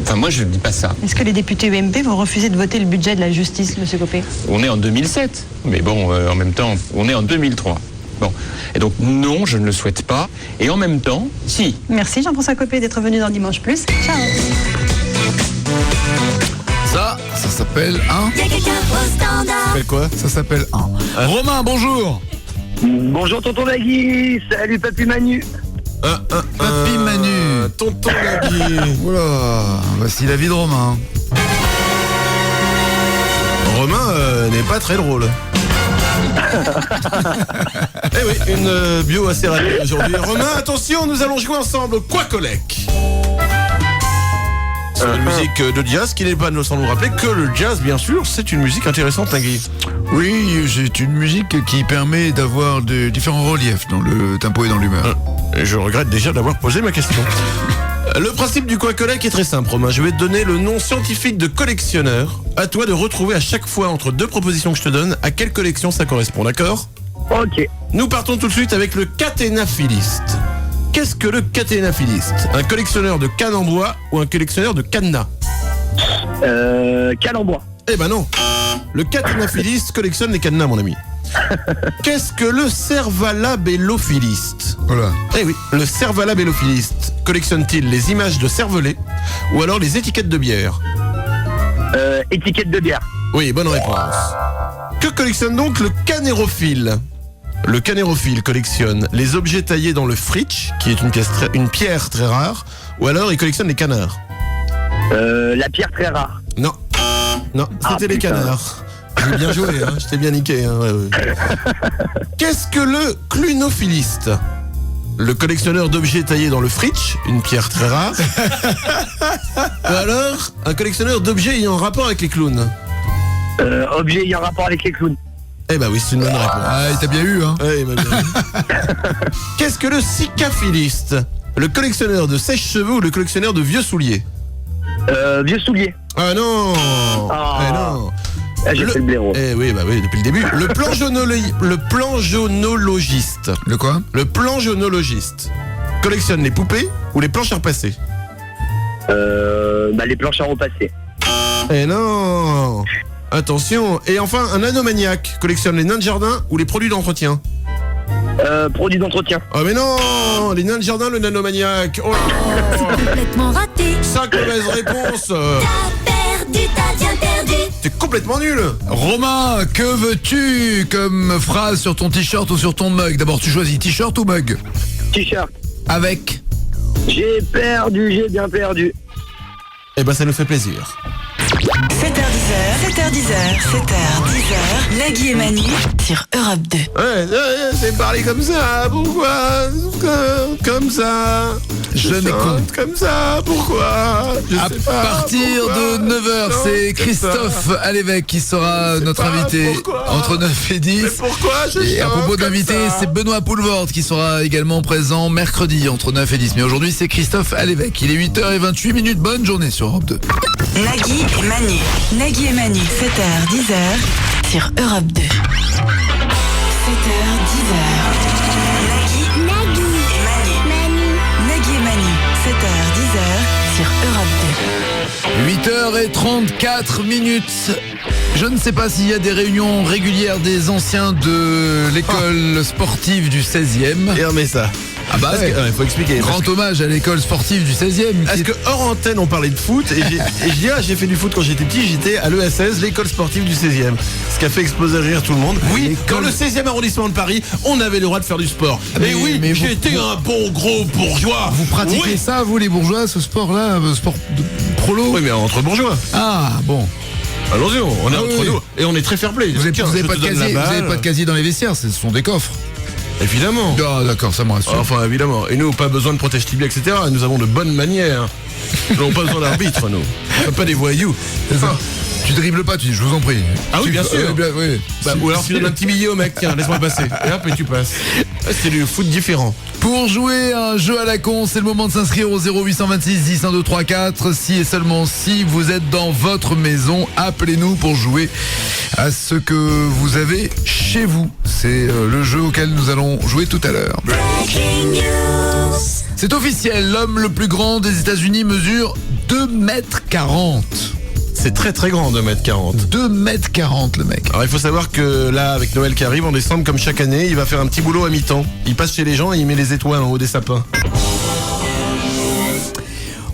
Enfin moi je ne dis pas ça. Est-ce que les députés UMP vont refuser de voter le budget de la justice, monsieur Copé ? On est en 2007, mais bon, en même temps, on est en 2003. Bon, et donc non, je ne le souhaite pas. Et en même temps, si. Merci Jean-François Copé d'être venu dans Dimanche Plus. Ciao. Ça s'appelle un... Y'a quelqu'un au standard. Ça s'appelle quoi ? Ça s'appelle un... Romain, bonjour. Bonjour tonton Nagui, salut papy Manu. Papy Manu. Tonton Nagui. Voilà, voici la vie de Romain. Romain n'est pas très drôle. Eh oui, une bio assez rapide aujourd'hui. Romain, attention, nous allons jouer ensemble au Quaccolec. C'est une musique de jazz qui n'est pas sans nous rappeler que le jazz, bien sûr, c'est une musique intéressante, Nagui. Oui, c'est une musique qui permet d'avoir de différents reliefs dans le tempo et dans l'humeur. Je regrette déjà d'avoir posé ma question. Le principe du Quaccolec est très simple, Romain. Je vais te donner le nom scientifique de collectionneur. À toi de retrouver à chaque fois entre 2 propositions que je te donne à quelle collection ça correspond, d'accord ? Ok. Nous partons tout de suite avec le caténaphiliste. Qu'est-ce que le caténaphiliste ? Un collectionneur de cannes en bois ou un collectionneur de cadenas ? Canne en bois. Eh ben non. Le caténaphiliste collectionne les cadenas, mon ami. Qu'est-ce que le cervalabellophiliste? Voilà. Eh oui, le cervalabellophiliste collectionne-t-il les images de cervelet ou alors les étiquettes de bière? Étiquette de bière. Oui, bonne réponse. Que collectionne donc le canérophile? Le canérophile collectionne les objets taillés dans le fritsch, qui est une pierre très rare, ou alors il collectionne les canards. La pierre très rare. Non, c'était les canards. J'ai bien joué, hein, je t'ai bien niqué. Hein, ouais. Qu'est-ce que le clunophiliste? Le collectionneur d'objets taillés dans le fritsch, une pierre très rare. Ou alors, un collectionneur d'objets ayant rapport avec les clowns. Objet ayant rapport avec les clowns. Eh ben oui, c'est une bonne réponse. Ah, il t'a bien eu, hein. Ouais, il m'a bien eu. Qu'est-ce que le cicaphiliste? Le collectionneur de sèche-cheveux ou le collectionneur de vieux souliers? Vieux souliers. Ah non. Ah. Eh non. J'ai fait le blaireau. Eh oui, bah oui, depuis le début. Le planjonologiste. Le quoi? Le planjonologiste collectionne les poupées ou les planches à repasser? Les planches à repasser. Eh non. Attention. Et enfin, un anomaniaque collectionne les nains de jardin ou les produits d'entretien? Produits d'entretien. Ah mais non. Les nains de jardin, le nanomaniaque. Oh là. Complètement raté. 5 mauvaises réponses. T'as bien perdu. T'es complètement nul. Romain, que veux-tu comme phrase sur ton t-shirt ou sur ton mug? D'abord, tu choisis t-shirt ou mug? T-shirt. Avec? J'ai perdu, j'ai bien perdu. Eh ben ça nous fait plaisir. 7h10, Nagui et Manu sur Europe 2. Ouais, c'est parler comme ça, pourquoi? Comme ça. Je n'écoute. Comme ça, pourquoi? À partir de 9h, c'est Christophe Alévèque qui sera notre invité entre 9 et 10. Mais pourquoi et à propos d'invité, c'est Benoît Poulvord qui sera également présent mercredi entre 9 et 10. Mais aujourd'hui, c'est Christophe Alévèque. Il est 8h28. Bonne journée sur Europe 2. Nagui et Manu, 7h, 10h sur Europe 2. 7h, 10h. Nagui et Manu, 7h, 10h sur Europe 8h34. Je ne sais pas s'il y a des réunions régulières des anciens de l'école sportive du 16e. Et on met ça. Ah bah ouais. Faut expliquer. Grand hommage à l'école sportive du 16e. Parce que hors antenne on parlait de foot et j'ai fait du foot quand j'étais petit, j'étais à l'ESS, l'école sportive du 16e. Ce qui a fait exploser rire tout le monde. Oui, dans le 16e arrondissement de Paris, on avait le droit de faire du sport. Mais oui, mais j'étais un bon gros bourgeois. Vous pratiquez ça, vous les bourgeois, ce sport-là, sport de prolo? Oui, mais entre bourgeois. Ah, bon. Allons-y, on est entre nous. Et on est très fair-play. Vous n'avez pas de casier dans les vestiaires, ce sont des coffres. Évidemment. Ah d'accord, ça me rassure. Enfin évidemment. Et nous, pas besoin de protège tibia, etc. Nous avons de bonnes manières. Nous n'avons pas besoin d'arbitre, nous. Nous sommes pas des voyous. Tu dribbles pas, tu dis je vous en prie. Ah oui, bien sûr. Oui. Ou alors tu donnes un petit billet au mec, tiens, laisse-moi passer. Et hop, et tu passes. C'est du foot différent. Pour jouer à un jeu à la con, c'est le moment de s'inscrire au 0826 10 1 2 3 4. Si et seulement si vous êtes dans votre maison, appelez-nous pour jouer à ce que vous avez chez vous. C'est le jeu auquel nous allons jouer tout à l'heure. C'est officiel, l'homme le plus grand des États-Unis mesure 2m40. C'est très très grand, 2m40. 2m40 le mec. Alors il faut savoir que là, avec Noël qui arrive en décembre, comme chaque année, il va faire un petit boulot à mi-temps. Il passe chez les gens et il met les étoiles en haut des sapins.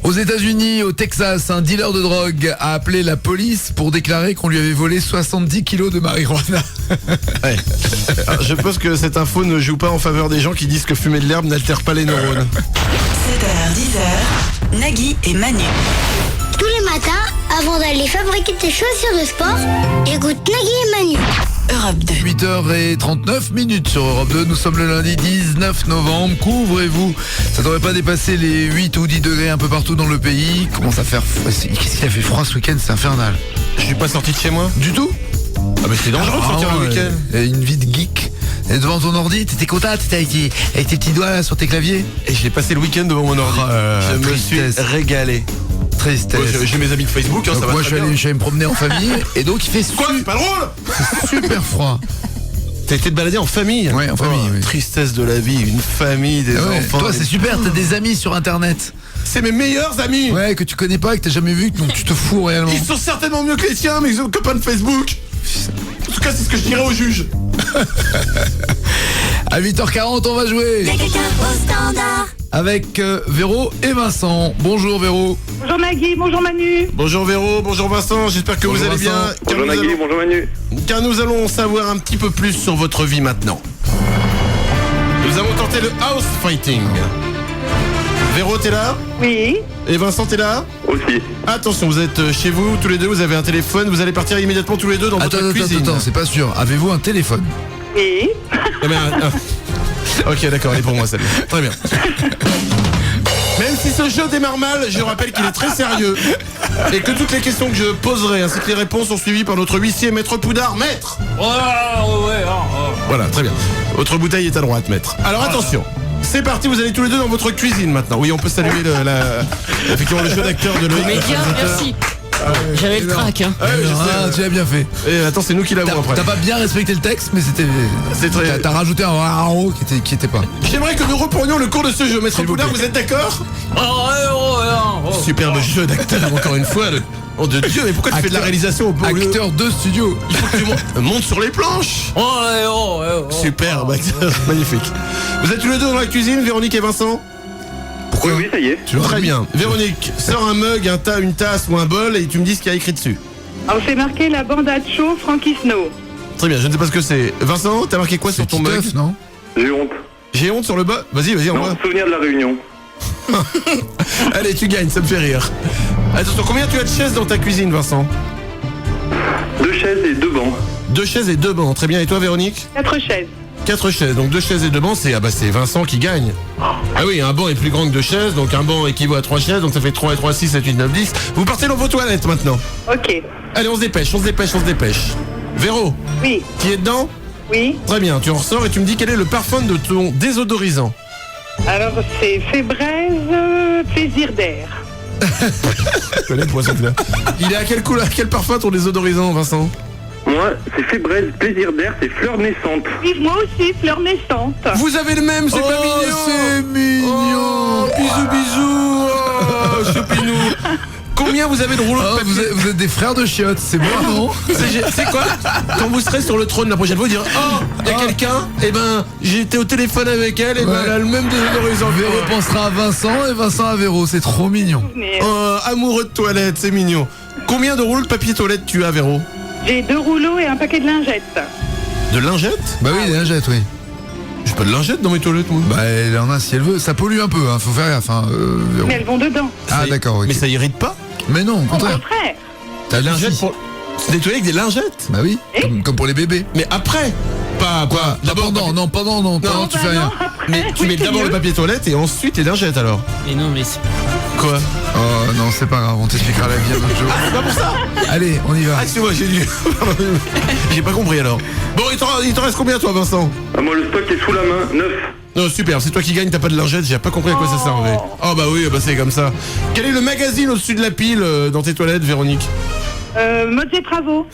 Aux États-Unis, au Texas, un dealer de drogue a appelé la police pour déclarer qu'on lui avait volé 70 kilos de marijuana. Ouais. Alors, je pense que cette info ne joue pas en faveur des gens qui disent que fumer de l'herbe n'altère pas les neurones. 7h, 10h, Nagui et Manu. Tous les matins, avant d'aller fabriquer tes chaussures de sport, écoute Nagui et Manu. Europe 2. 8h39 sur Europe 2. Nous sommes le lundi 19 novembre. Couvrez-vous. Ça devrait pas dépasser les 8 ou 10 degrés un peu partout dans le pays. Commence à faire froid. Qu'est-ce qu'il a fait froid ce week-end? C'est infernal. Je suis pas sorti de chez moi. Du tout? Ah mais c'est dangereux de sortir un week-end. Une vie de geek. Et devant ton ordi, t'étais content, t'étais avec tes petits doigts là, sur tes claviers. Et j'ai passé le week-end devant mon ordi. Je me suis régalé. Tristesse. J'ai mes amis de Facebook, hein, ça va. Moi je suis allé me promener en famille et donc il fait Quoi, c'est pas drôle. C'est super froid. T'as été te balader en famille? Ouais, en famille. Oui. Tristesse de la vie, une famille, des enfants. Toi c'est super, t'as des amis sur internet. C'est mes meilleurs amis. Ouais, que tu connais pas, que t'as jamais vu, donc tu te fous réellement. Ils sont certainement mieux que les tiens, mes copains de Facebook. tout cas, c'est ce que je dirais au juge. À 8h40, on va jouer Y'a quelqu'un au standard. avec Véro et Vincent. Bonjour Véro. Bonjour Nagui, bonjour Manu. Bonjour Véro, bonjour Vincent, j'espère que Bonjour vous allez bien. Vincent. Bonjour Nagui, bonjour Manu. Car nous allons en savoir un petit peu plus sur votre vie maintenant. Nous avons tenté le house fighting. Véro, t'es là? Oui. Et Vincent, t'es là? Aussi. Attention, vous êtes chez vous, tous les deux, vous avez un téléphone, vous allez partir immédiatement tous les deux dans votre cuisine. Attends, c'est pas sûr. Avez-vous un téléphone? Oui. Eh ben, ok, d'accord, elle est pour moi, salut. Très bien. Même si ce jeu démarre mal, je rappelle qu'il est très sérieux et que toutes les questions que je poserai ainsi que les réponses sont suivies par notre huissier, Maître Poudard. Maître! Voilà, très bien. Votre bouteille est à droite, maître. Alors attention, c'est parti, vous allez tous les deux dans votre cuisine maintenant. Oui, on peut saluer effectivement le jeu d'acteur de Loïc. Média, merci. J'avais le trac, hein. Tu l'as bien fait. Et attends, c'est nous qui l'avons après. T'as pas bien respecté le texte, mais c'est très... T'as rajouté un waouh qui était pas. J'aimerais que nous reprenions le cours de ce jeu. Maître Poudard, vous êtes d'accord? Superbe jeu d'acteur, encore une fois. Oh de Dieu, mais pourquoi tu fais de la réalisation au acteur de studio? Il faut que tu montes sur les planches. Superbe acteur, magnifique. Vous êtes tous les deux dans la cuisine, Véronique et Vincent? Pourquoi? Oui, ça y est. Très bien. Véronique, sors un mug, une tasse ou un bol et tu me dis ce qu'il y a écrit dessus. Alors c'est marqué la bandaccio Frankie Snow. Très bien, je ne sais pas ce que c'est. Vincent, t'as marqué quoi sur ton mug? Non. J'ai honte. J'ai honte sur le bas? Vas-y, on Non, voit. souvenir de la réunion. Allez, tu gagnes, ça me fait rire. Attention, combien tu as de chaises dans ta cuisine, Vincent? 2 chaises et 2 bancs. 2 chaises et 2 bancs, très bien. Et toi, Véronique? 4 chaises. 4 chaises, donc 2 chaises et 2 bancs, c'est Vincent qui gagne. Ah oui, un banc est plus grand que 2 chaises, donc un banc équivaut à 3 chaises, donc ça fait 3 et 3, 6, 7, 8, 9, 10. Vous partez dans vos toilettes maintenant. Ok. Allez, on se dépêche. Véro, Oui. qui est dedans? Oui. Très bien, tu en ressors et tu me dis quel est le parfum de ton désodorisant. Alors c'est Fébraise Plaisir d'air. Je connais le poisson là. Il est à quelle couleur, quel parfum ton désodorisant, Vincent? Moi, c'est Fébraise Plaisir d'air, c'est Fleur Naissante. Oui, moi aussi, Fleur Naissante. Vous avez le même, c'est pas mignon. C'est mignon. Oh, bisous. Oh, choupinou. Combien vous avez de rouleaux de papier? Vous êtes des frères de chiottes, c'est moi, non? C'est quoi? Quand vous serez sur le trône la prochaine fois, vous direz oh, il y a quelqu'un, et ben j'étais au téléphone avec elle, et ben elle a le même désodorisant. Véro pensera à Vincent et Vincent à Véro, c'est trop mignon. Oh, amoureux de toilette, c'est mignon. Combien de rouleaux de papier toilette tu as, Véro? J'ai 2 rouleaux et un paquet de lingettes. De lingettes? Bah oui, des lingettes, oui. J'ai pas de lingettes dans mes toilettes, moi. Bah elle en a si elle veut, ça pollue un peu, hein, faut faire gaffe. Véro. Mais elles vont dedans. Ah d'accord, ok. Mais ça irrite pas? Mais non, au Au contraire. contraire. T'as Des lingettes pour... Se nettoyer avec des lingettes? Bah oui, comme pour les bébés. Mais après? Pas d'abord pendant, tu fais rien. Mais tu mets d'abord le papier toilette et ensuite les lingettes alors. Et non, mais c'est... Quoi? Oh non, c'est pas grave, on t'expliquera la vie un autre jour. Ah, c'est pas pour ça? Allez, on y va. Ah, excuse-moi, j'ai pas compris alors. Bon, il t'en reste combien toi, Vincent? Moi, le stock est sous la main, 9. Non, super, c'est toi qui gagne, t'as pas de lingettes, j'ai pas compris à quoi ça servait. Oh bah oui, bah c'est comme ça. Quel est le magazine au-dessus de la pile dans tes toilettes, Véronique? Modes et travaux.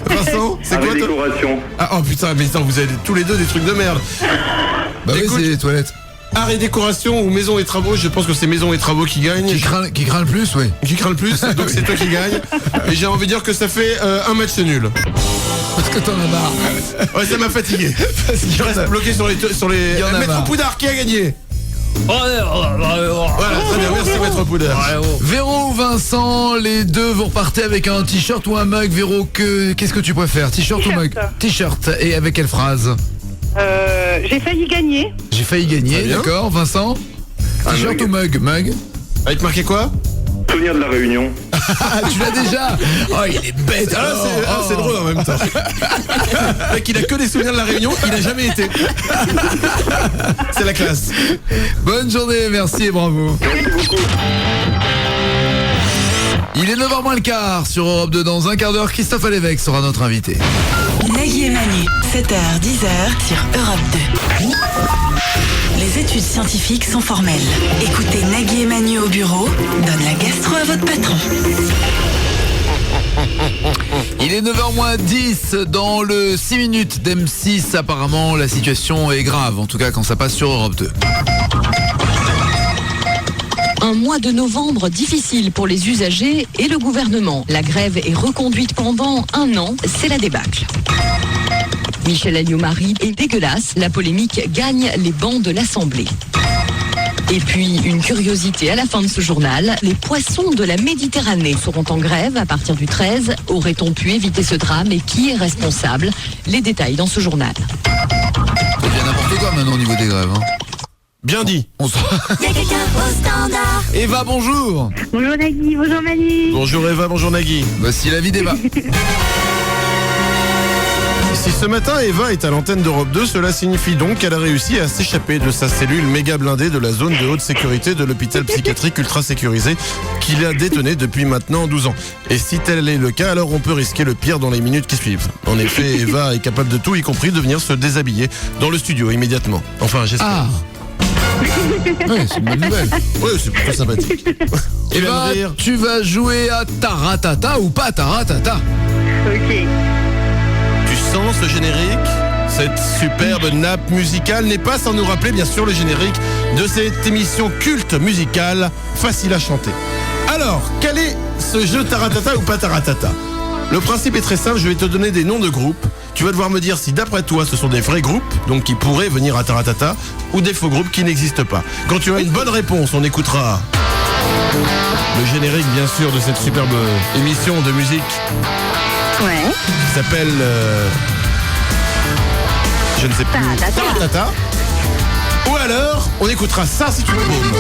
Vincent, c'est quoi décoration. Ah oh putain, mais vous avez tous les deux des trucs de merde. Bah oui, c'est les toilettes. Art et décoration ou maison et travaux, je pense que c'est maison et travaux qui gagnent. Qui craint le plus, oui. Qui craint le plus, donc c'est toi qui gagne. Et j'ai envie de dire que ça fait un match nul. Parce que t'en as marre. Ouais, ça m'a fatigué. Je reste bloqué sur les... Maître Poudard, qui a gagné? Voilà, très bien, merci Maître Poudard. Véro ou Vincent, les deux, vous repartez avec un t-shirt ou un mug. Véro, qu'est-ce que tu préfères? T-shirt ou mug? T-shirt. Et avec quelle phrase? J'ai failli gagner. J'ai failli gagner, d'accord. Vincent? T-shirt ou mug? Mug. Avec marqué quoi? Souvenir de la réunion. Tu l'as déjà? Oh, il est bête. C'est drôle en même temps. Le mec, il a que des souvenirs de la Réunion, il a jamais été. C'est la classe. Bonne journée, merci et bravo. Merci beaucoup. Il est 9h moins le quart sur Europe 2. Dans un quart d'heure, Christophe Alévèque sera notre invité. Nagui et Manu, 7h, 10h sur Europe 2. Les études scientifiques sont formelles. Écoutez Nagui et Manu au bureau, donne la gastro à votre patron. Il est 9h moins 10 dans le 6 minutes d'M6. Apparemment, la situation est grave, en tout cas quand ça passe sur Europe 2. Un mois de novembre difficile pour les usagers et le gouvernement. La grève est reconduite pendant 1 an, c'est la débâcle. Michel Agneau-Marie est dégueulasse, la polémique gagne les bancs de l'Assemblée. Et puis, une curiosité à la fin de ce journal, les poissons de la Méditerranée seront en grève à partir du 13. Aurait-on pu éviter ce drame et qui est responsable? Les détails dans ce journal. C'est bien n'importe quoi maintenant au niveau des grèves. Hein. Bien dit. Il y a quelqu'un au standard. Eva, bonjour. Bonjour Nagui, bonjour Manu. Bonjour Eva, bonjour Nagui. Voici la vie d'Eva. Si ce matin Eva est à l'antenne d'Europe 2, cela signifie donc qu'elle a réussi à s'échapper de sa cellule méga blindée de la zone de haute sécurité de l'hôpital psychiatrique ultra sécurisé qu'il a détenue depuis maintenant 12 ans. Et si tel est le cas, alors on peut risquer le pire dans les minutes qui suivent. En effet, Eva est capable de tout, y compris de venir se déshabiller dans le studio immédiatement. Enfin, j'espère. Ah. Ouais, c'est une bonne nouvelle. Oui, c'est plutôt sympathique. Eva, tu vas jouer à Taratata ou pas Taratata? Ok. Tu sens ce générique? Cette superbe nappe musicale n'est pas sans nous rappeler bien sûr le générique de cette émission culte musicale facile à chanter. Alors, quel est ce jeu Taratata ou pas Taratata? Le principe est très simple, je vais te donner des noms de groupes. Tu vas devoir me dire si d'après toi ce sont des vrais groupes, donc qui pourraient venir à Taratata, ou des faux groupes qui n'existent pas. Quand tu as une bonne réponse, on écoutera le générique bien sûr de cette superbe émission de musique. Ouais. Qui s'appelle je ne sais plus. Taratata. Ou alors on écoutera ça si tu le paumes.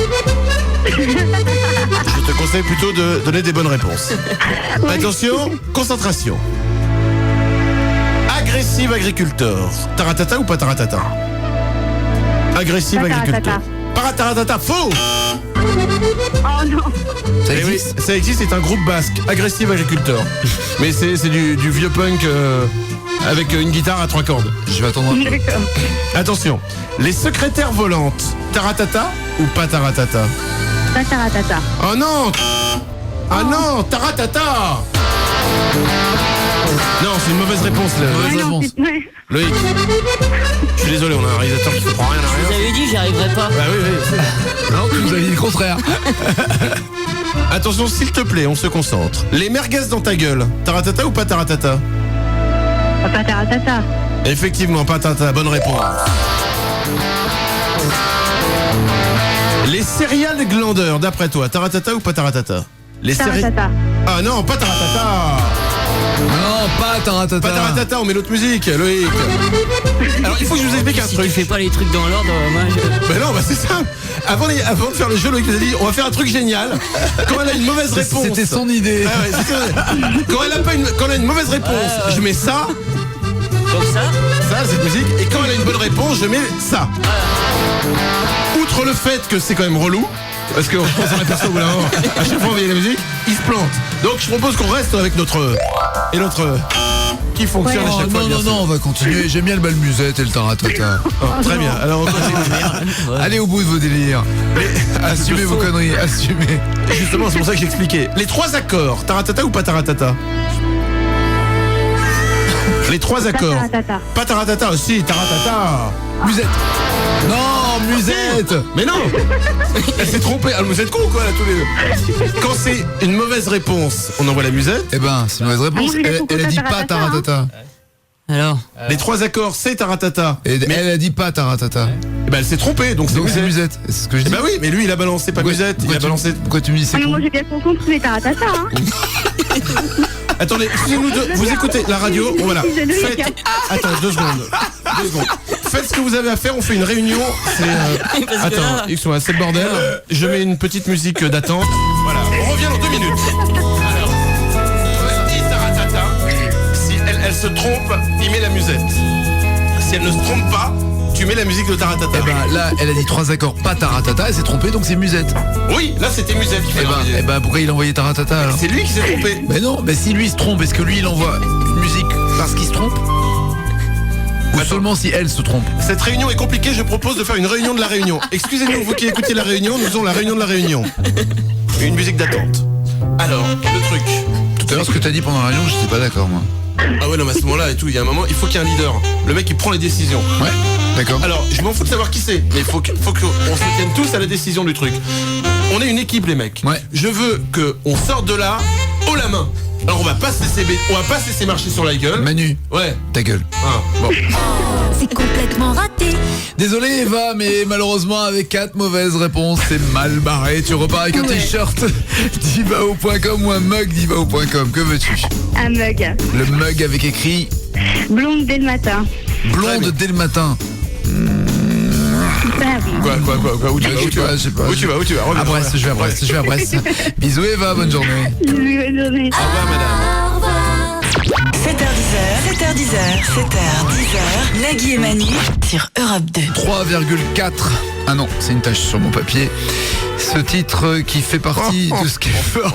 Je te conseille plutôt de donner des bonnes réponses. Attention, concentration. Agressive agriculteur. Taratata ou pas Taratata? Agressive Pas agriculteur. Taratata. Pas Taratata, faux. Oh non. Ça Eh oui, existe? ça existe, c'est un groupe basque, Agressive agriculteur. Mais c'est du vieux punk avec une guitare à 3 cordes. Je vais attendre un peu. D'accord. Attention, les secrétaires volantes, Taratata ou pas Taratata? Pas Taratata. Oh non! Ah non, Taratata! Non, c'est une mauvaise réponse là. Mauvaise réponse. Ouais. Loïc, je suis désolé, on a un réalisateur qui ne comprend rien à rien. Vous avez dit, j'y arriverai pas. Bah oui. Non, tu nous as dit le contraire. Attention, s'il te plaît, on se concentre. Les merguez dans ta gueule, Taratata ou pas Taratata? Pas Taratata. Effectivement, pas Taratata, bonne réponse. Les céréales glandeurs, d'après toi, Taratata ou pas Taratata? Les Taratata. Ah non, pas Taratata. Non, pas Taratata. Pas Taratata, on met l'autre musique, Loïc. Alors, il faut que je vous explique un Si truc. tu fais pas les trucs dans l'ordre, moi je... Ben non, bah c'est simple. Avant de faire le jeu, Loïc nous a dit on va faire un truc génial. Quand elle a une mauvaise réponse. C'était son idée. Ah ouais, c'était vrai. Quand elle a une mauvaise réponse, je mets ça, Comme ça cette musique, et quand elle a une bonne réponse, je mets ça. Outre le fait que c'est quand même relou, parce qu'on s'en aperçoit au bout d'un moment, à chaque fois on met la musique, il se plante. Donc je propose qu'on reste avec notre qui fonctionne à chaque fois. Non, bien non, sûr. non, on va continuer. J'aime bien le bal musette et le Taratata. Oh, très bien, alors on continue. Allez au bout de vos délires. Assumez vos conneries, assumez. Justement, c'est pour ça que j'expliquais. Les 3 accords, Taratata ou pas Taratata? Les 3 accords. Taratata. Pas Taratata aussi, Taratata. Musette. Non, musette. Mais non. Elle s'est trompée. Ah, vous êtes cons quoi là tous les deux. Quand c'est une mauvaise réponse, on envoie la musette. Eh ben, c'est une mauvaise réponse. Ah, moi, Elle a dit pas Taratata. Alors Les 3 accords, c'est Taratata. Et Mais elle a dit pas Taratata. eh ben, elle s'est trompée, donc c'est Donc c'est musette. musette. C'est ce que je Eh dis. ben oui, mais lui il a balancé pas musette, il a balancé. Pourquoi tu me dis c'est Ah, mais con? moi j'ai bien compris les Taratata. Hein. Attendez, excusez-nous vous écoutez la radio. Bon, voilà. C'est Loïc, Faites... Attends, 2 secondes. Faites ce que vous avez à faire, on fait une réunion. C'est Parce que Attends, là- excuse-moi, c'est le bordel. Je mets une petite musique d'attente. Voilà, on revient dans 2 minutes. Alors, dit Taratata. Si elle se trompe, il met la musette. Si elle ne se trompe pas, tu mets la musique de Taratata. Eh ben là, elle a dit 3 accords pas Taratata, elle s'est trompée donc c'est musette. Oui, là c'était musette qui fait Eh ben pourquoi il a envoyé Taratata alors? C'est lui qui s'est trompé. Mais non, mais si lui se trompe, est-ce que lui il envoie une musique parce qu'il se trompe? Ou seulement si elle se trompe? Cette réunion est compliquée, je propose de faire une réunion de la réunion. Excusez-nous, vous qui écoutez la réunion, nous faisons la réunion de la réunion. Une musique d'attente. Alors, le truc. Tout à l'heure ce que t'as dit pendant la réunion, j'étais pas d'accord moi. Ah ouais non mais à ce moment-là et tout, il y a un moment, il faut qu'il y ait un leader. Le mec qui prend les décisions. Ouais, d'accord. Alors, je m'en fous de savoir qui c'est, mais il faut qu'on se tienne tous à la décision du truc. on est une équipe les mecs. Ouais. Je veux qu'on sorte de là haut la main. Alors on va pas se laisser marcher sur la gueule. Manu, Ouais. ta gueule. Ah, bon. C'est complètement raté. Désolé Eva, mais malheureusement avec 4 mauvaises réponses, c'est mal barré. Tu repars avec un t-shirt divao.com ou un mug divao.com. Que veux-tu? Un mug. Le mug avec écrit Blonde dès le matin. blonde dès le matin. Quoi Où tu vas Je sais pas. Où tu vas Reviens, À Brest, je vais à Brest. Bisous Eva, bonne journée. Bonne journée. Au revoir madame. 7h10, Nagui et Manu sur Europe 2. 3,4. Ah non, c'est une tache sur mon papier. Ce titre qui fait partie de ce qu'elle fera. De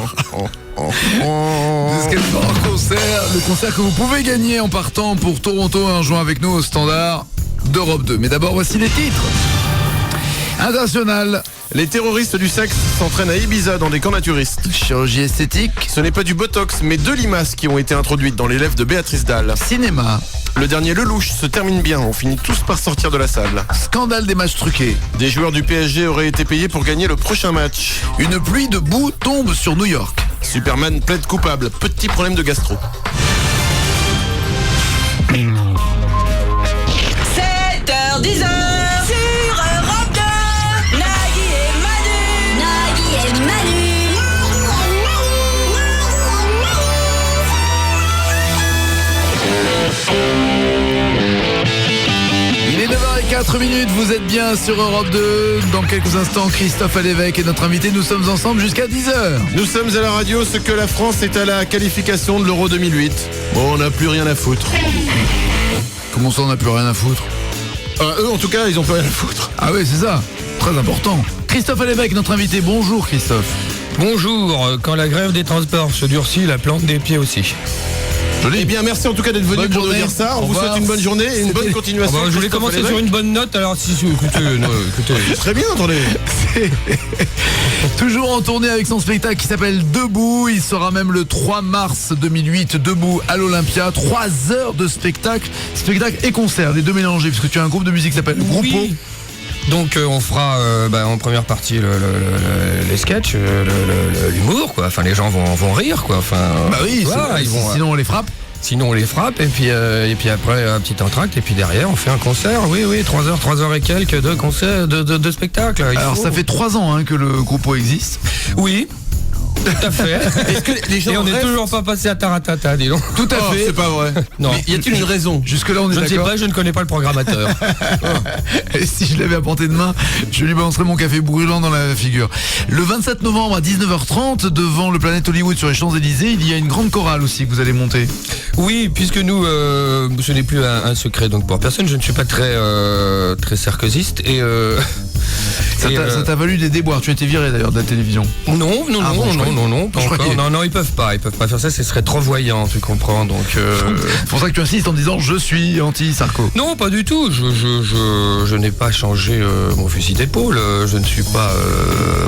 ce qu'elle fera en concert. Le concert que vous pouvez gagner en partant pour Toronto en jouant avec nous au standard d'Europe 2. Mais d'abord, voici les titres. International. Les terroristes du sexe s'entraînent à Ibiza dans des camps naturistes. Chirurgie esthétique. Ce n'est pas du botox, mais 2 limaces qui ont été introduites dans les lèvres de Béatrice Dalle. Cinéma. Le dernier Lelouch se termine bien, on finit tous par sortir de la salle. Scandale des matchs truqués. Des joueurs du PSG auraient été payés pour gagner le prochain match. Une pluie de boue tombe sur New York. Superman plaide coupable, petit problème de gastro. 7h10 sur Europe 2. Nagui et Manu. Il est 9h04, vous êtes bien sur Europe 2. Dans quelques instants, Christophe Alévèque est notre invité. Nous sommes ensemble jusqu'à 10h. Nous sommes à la radio, ce que la France est à la qualification de l'Euro 2008. Bon, on n'a plus rien à foutre. Comment ça, on n'a plus rien à foutre? Eux, en tout cas, ils ont plus rien à foutre. Ah oui, c'est ça. Très important. Christophe Alévèque, notre invité. Bonjour, Christophe. Bonjour. Quand la grève des transports se durcit, la plante des pieds aussi. Eh bien, merci en tout cas d'être venu Bonne pour nous journée. dire ça. On Au vous souhaite revoir. une bonne journée et une bonne continuation. Je voulais Christophe commencer Alévèque. sur une bonne note, alors si écoutez. Très bien, attendez. Toujours en tournée avec son spectacle qui s'appelle Debout. Il sera même le 3 mars 2008, Debout à l'Olympia. 3 heures de spectacle et concert, les deux mélangés, parce que tu as un groupe de musique qui s'appelle Groupo. Oui. Donc on fera en première partie les sketchs, l'humour, quoi. Enfin, les gens vont rire, quoi. Enfin, Bah oui, voilà, sinon on les frappe. Sinon on les frappe et puis après un petit entracte et puis derrière on fait un concert. Oui, 3 heures et quelques de concert, de spectacle. Alors ça fait 3 ans que le Groupo existe. Oui. Tout à fait. Est-ce que les gens Et on n'est rêvent- toujours pas passé à Taratata, dis donc. Tout à Oh, fait. c'est pas vrai. Non. Mais y a-t-il une raison? Jusque-là, on est Je ne sais d'accord. pas, je ne connais pas le programmateur. Et si je l'avais à portée de main, je lui balancerais mon café brûlant dans la figure. Le 27 novembre à 19h30, devant le Planète Hollywood sur les Champs-Élysées, il y a une grande chorale aussi que vous allez monter. Oui, puisque nous, ce n'est plus un secret donc pour personne, je ne suis pas très sarkoziste et... Ça t'a valu des déboires, tu as été viré d'ailleurs de la télévision. Non, Ah bon, pas je encore. croyais. Non, ils peuvent pas faire ça, ce serait trop voyant, tu comprends, donc... C'est pour ça que tu insistes en disant je suis anti-Sarko. Non, pas du tout. Je n'ai pas changé mon fusil d'épaule. Je ne suis pas,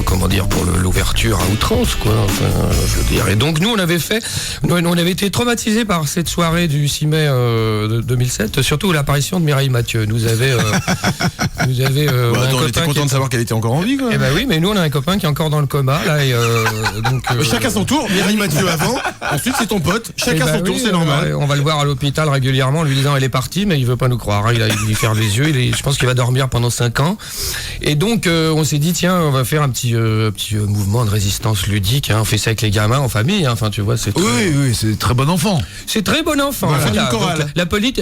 pour l'ouverture à outrance, quoi. Enfin, je veux dire. Et donc nous, on avait été traumatisés par cette soirée du 6 mai 2007, surtout l'apparition de Mireille Mathieu. Nous avait, on était content de savoir qu'elle était encore en vie, quoi. Eh ben oui, mais nous on a un copain qui est encore dans le coma là et donc chacun son tour. Mireille Mathieu avant. Ensuite c'est ton pote. Chacun son tour, c'est normal. On va le voir à l'hôpital régulièrement en lui disant elle est partie, mais il veut pas nous croire. Il a dû faire les yeux. Je pense qu'il va dormir pendant 5 ans. Et donc on s'est dit tiens, on va faire un petit mouvement de résistance ludique. On fait ça avec les gamins en famille. Enfin tu vois, c'est Oui, c'est très bon enfant. C'est très bon enfant. Voilà. Voilà. Une chorale. Donc,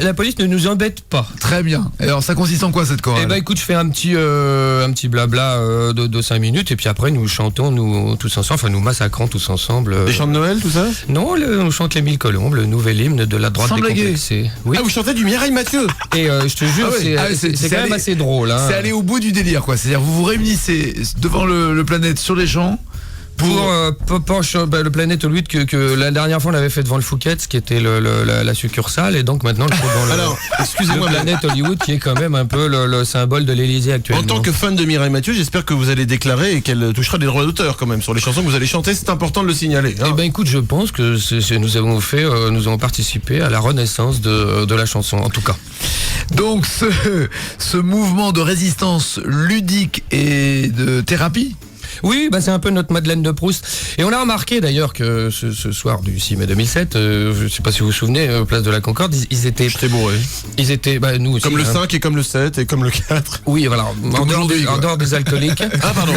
la police ne nous embête pas. Très bien. Et alors ça consiste en quoi cette chorale? Eh ben écoute, je fais un petit blabla de 5 minutes et puis après nous chantons nous tous ensemble, enfin nous massacrons tous ensemble. Les chants de Noël, tout ça? Non, on chante les 1000 colombes, le nouvel hymne de la droite Sans blaguer. décomplexée. Oui. Ah, vous chantez du Mireille Mathieu? Et je te jure, c'est quand même assez drôle. Hein. C'est aller au bout du délire, quoi. C'est-à-dire vous vous réunissez devant le Planète sur les champs. Le Planète Hollywood que la dernière fois on l'avait fait devant le Fouquet's qui était la succursale et donc maintenant le Alors, excusez-moi, le Planète Hollywood qui est quand même un peu le symbole de l'Élysée actuellement. En tant que fan de Mireille Mathieu, j'espère que vous allez déclarer et qu'elle touchera des droits d'auteur quand même sur les chansons que vous allez chanter. C'est important de le signaler. Eh ben écoute, je pense que nous avons participé à la renaissance de la chanson en tout cas. Donc ce mouvement de résistance ludique et de thérapie. Oui, c'est un peu notre Madeleine de Proust. Et on a remarqué d'ailleurs que ce soir du 6 mai 2007, je sais pas si vous vous souvenez, place de la Concorde, ils étaient... J'étais bourré. Ils étaient, nous aussi. Comme le 5 et comme le 7 et comme le 4. Oui, voilà. En dehors des alcooliques. Ah, pardon.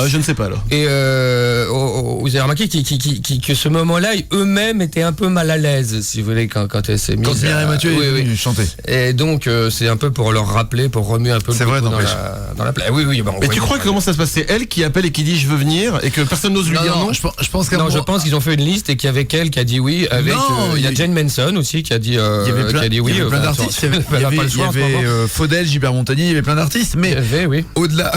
Je ne sais pas, alors. Et vous avez remarqué que ce moment-là, mêmes étaient un peu mal à l'aise, si vous voulez, quand elle s'est mise. Quand Mireille Mathieu est venue chanter. Et donc, c'est un peu pour leur rappeler, pour remuer un peu c'est vrai, dans la plaie. Oui. Mais tu crois que comment ça se passe? C'est elle qui appelle et qui dit je veux venir et que personne n'ose lui dire non? Je pense qu'ils ont fait une liste et qu'il y avait elle qui a dit oui. Avec il y a Jane Manson aussi qui a dit oui. Il y avait plein d'artistes. Il y avait Faudel, Gilbert Montagnier, il y avait plein d'artistes. Mais au-delà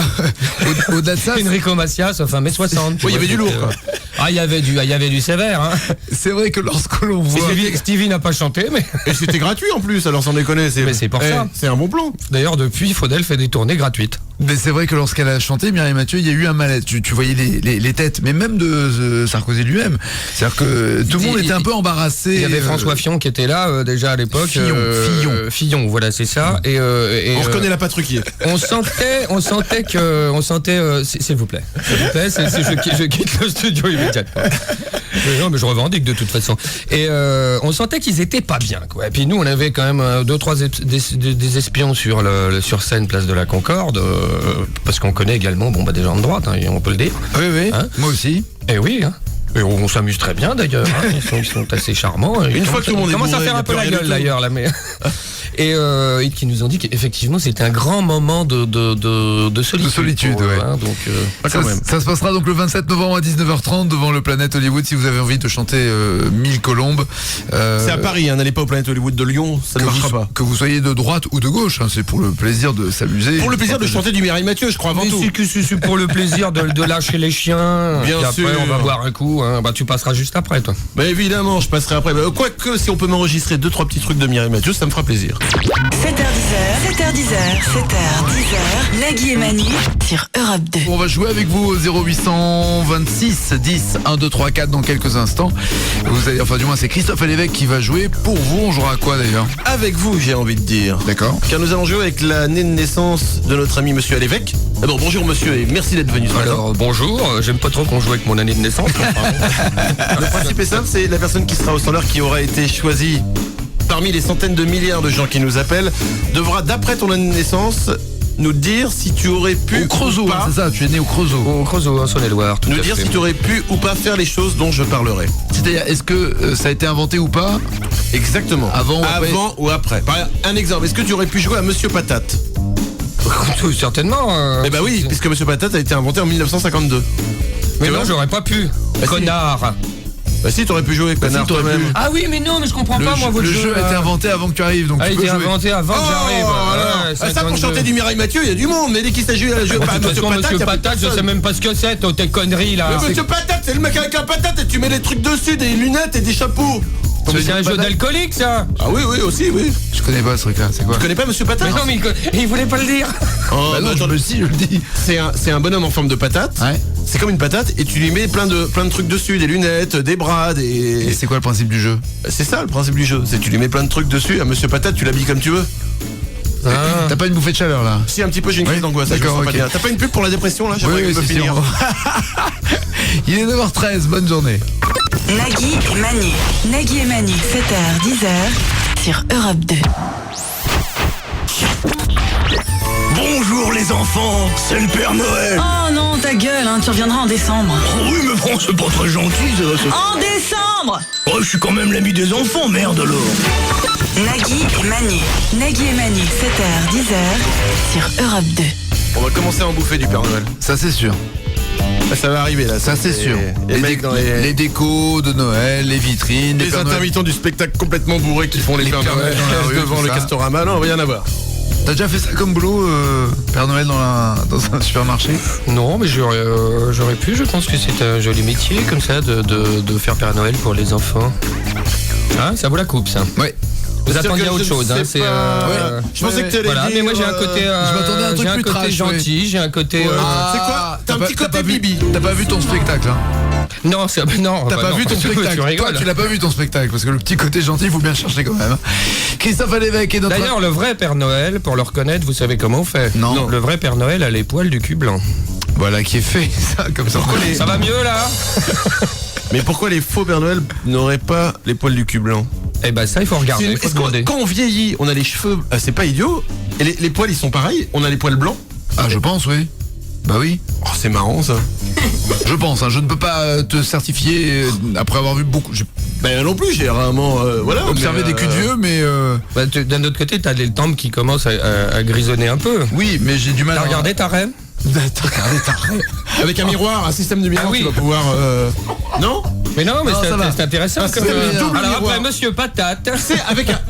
de ça, Enrico Macias, sauf 1m60. Oui, il y avait du lourd, quoi. Ah, il y avait du sévère. Hein. C'est vrai que lorsque l'on voit... Stevie n'a pas chanté, mais... Et c'était gratuit en plus, alors sans déconner. Mais c'est pour ça. C'est un bon plan. D'ailleurs, depuis, Faudel fait des tournées gratuites. Mais c'est vrai que lorsqu'elle a chanté, Mireille Mathieu, il y a eu un malaise. Tu voyais les têtes, mais même de Sarkozy lui-même. C'est-à-dire que tout le monde était un peu embarrassé. Il y avait François Fillon qui était là déjà à l'époque. Fillon, voilà, c'est ça. Et on reconnaît la patruquier. On sentait que, s'il vous plaît, je quitte le studio immédiatement. Non, mais je revendique de toute façon. Et on sentait qu'ils étaient pas bien, quoi. Et puis nous, on avait quand même 2-3 des espions sur scène, place de la Concorde, parce qu'on connaît également, des gens de droite, hein, on peut le dire. Oui, hein, moi aussi. Et oui, hein. Et on s'amuse très bien d'ailleurs, hein. ils sont assez charmants. Une fois que tout le monde commence à faire un peu la gueule d'ailleurs là, mais et qui nous ont dit qu'effectivement c'était un grand moment de solitude. De solitude, ouais. Hein, donc ça se passera donc le 27 novembre à 19h30 devant le Planète Hollywood si vous avez envie de chanter 1000 colombes. C'est à Paris, n'allez pas au Planète Hollywood de Lyon, ça ne marchera pas. Que vous soyez de droite ou de gauche, hein, c'est pour le plaisir de s'amuser. Pour le plaisir de chanter du Mireille Mathieu, je crois avant tout. C'est pour le plaisir de lâcher les chiens. Bien sûr. Après on va boire un coup. Hein. Tu passeras juste après, toi. Évidemment, je passerai après. Quoique, si on peut m'enregistrer 2-3 petits trucs de Mireille Mathieu, ça me fera plaisir. 7h10, Nagui et Manu sur Europe 2. On va jouer avec vous au 0826 10 1 2 3 4 dans quelques instants. Vous allez, du moins c'est Christophe Lévesque qui va jouer. Pour vous, on jouera à quoi d'ailleurs? Avec vous, j'ai envie de dire. D'accord. Car nous allons jouer avec l'année de naissance de notre ami monsieur Lévesque. D'abord, bonjour monsieur et merci d'être venu ce matin. Alors, bonjour, j'aime pas trop qu'on joue avec mon année de naissance. Le principe est simple, c'est la personne qui sera au standard qui aura été choisie parmi les centaines de milliards de gens qui nous appellent devra, d'après ton année de naissance, nous dire si tu aurais pu au Creusot, ou pas, c'est ça, tu es né au Creusot. Au Creusot, en Saône-et-Loire. Nous dire si tu aurais pu ou pas faire les choses dont je parlerai. C'est-à-dire, est-ce que ça a été inventé ou pas? Exactement. Avant ou après. Par un exemple, est-ce que tu aurais pu jouer à Monsieur Patate? Certainement. Eh ben oui, puisque Monsieur Patate a été inventé en 1952. Mais non, j'aurais pas pu. Connard. Bah si, t'aurais pu jouer, connard, toi-même. Ah oui, mais non, mais je comprends pas, moi, votre jeu. Le jeu a été inventé avant que tu arrives, donc tu peux peux jouer. Il a été inventé avant que j'arrive. Ça, pour chanter du Mireille Mathieu, il y a du monde, mais dès qu'il s'agit de jouer à Monsieur Patate, je sais même pas ce que c'est, tes conneries, là. Mais Monsieur Patate, c'est le mec avec la patate, et tu mets des trucs dessus, des lunettes et des chapeaux. C'est un jeu d'alcoolique, ça. Ah oui, aussi, oui. Je connais pas ce truc-là, c'est quoi? Tu connais pas Monsieur Patate? Mais non, mais il voulait pas le dire. Oh, non, je le dis. C'est un bonhomme en forme de patate. Ouais. C'est comme une patate et tu lui mets plein de trucs dessus, des lunettes, des bras, des... Et c'est quoi le principe du jeu? C'est ça le principe du jeu, c'est tu lui mets plein de trucs dessus, à Monsieur Patate, tu l'habilles comme tu veux. T'as pas une bouffée de chaleur là? Si, un petit peu, j'ai une crise d'angoisse. D'accord, ok. T'as pas une pub pour la dépression là? Oui, c'est finir. Il est 9h13, bonne journée. Nagui et Manu, 7h, 10h sur Europe 2. Bonjour les enfants, c'est le Père Noël. Oh non, ta gueule, tu reviendras en décembre. Oh oui, mais bon, c'est pas très gentil ça. En décembre. Oh, je suis quand même l'ami des enfants, merde alors. Nagui et Manu, 7h, 10h sur Europe 2. On va commencer à en bouffer du Père Noël. Ça c'est sûr. Ça va arriver là. Ça c'est sûr. Les décos de Noël, les vitrines, les intermittents du spectacle complètement bourrés qui font les Père Noël devant le Castorama. Non, on va y en avoir. T'as déjà fait ça comme boulot, Père Noël dans un supermarché? Non, mais j'aurais pu. Je pense que c'est un joli métier comme ça de faire Père Noël pour les enfants. Ah, ça vaut la coupe, ça. Oui. Vous attendiez à autre chose, hein, c'est... Je pensais que t'allais dire... mais moi j'ai un côté... je m'attendais à un truc plus trash, gentil, j'ai un côté... C'est quoi? T'as un petit côté Bibi. T'as pas vu ton spectacle, hein? Non, non. T'as pas vu ton spectacle. Toi, tu l'as pas vu ton spectacle, parce que le petit côté gentil, il faut bien chercher quand même. Christophe Alévèque est notre... D'ailleurs, le vrai Père Noël, pour le reconnaître, vous savez comment on fait? Non. Le vrai Père Noël a les poils du cul blanc. Voilà qui est fait, ça, comme ça. Ça va mieux, là? Mais pourquoi les faux Père Noël n'auraient pas les poils du cul blanc? Eh ben ça, il faut regarder, il faut demander. Quand on vieillit, on a les cheveux, c'est pas idiot. Et les poils, ils sont pareils. On a les poils blancs. Ah, je pense, oui. Bah oui. Oh, c'est marrant, ça. Je pense, je ne peux pas te certifier après avoir vu beaucoup... Ben non plus, j'ai rarement observé des culs de vieux, mais... D'un autre côté, t'as les tempes qui commencent à grisonner un peu. Oui, mais j'ai du mal à... T'as regardé ta reine? T'as regardé ta reine? Avec un miroir, un système de miroir, tu vas pouvoir... Non? Mais non, mais c'est intéressant. Alors après, monsieur Patate... Tu sais,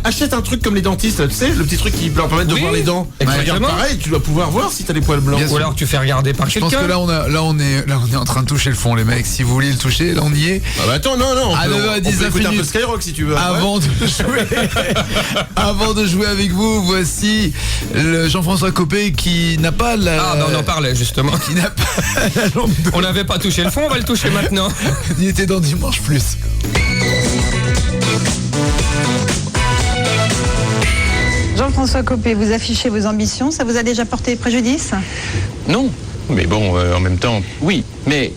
achète un truc comme les dentistes, tu sais, le petit truc qui leur permet de voir les dents. Regarde pareil, tu dois pouvoir voir si t'as les poils blancs. Ou alors tu fais regarder par quelqu'un. Je pense que là on est en train de toucher le fond, les mecs. Si vous voulez le toucher, là on y est. Ah bah attends, non. À 9h10, on peut écouter un peu Skyrock si tu veux. Avant de jouer avec vous, voici le Jean-François Copé qui n'a pas la... Ah bah on en parlait justement. Qui n'a pas la lampe de... On n'avait pas touché le fond, on va le toucher maintenant. Il était dans Dimanche Plus. Jean-François Copé, vous affichez vos ambitions, ça vous a déjà porté préjudice? Non, mais bon, en même temps, oui, mais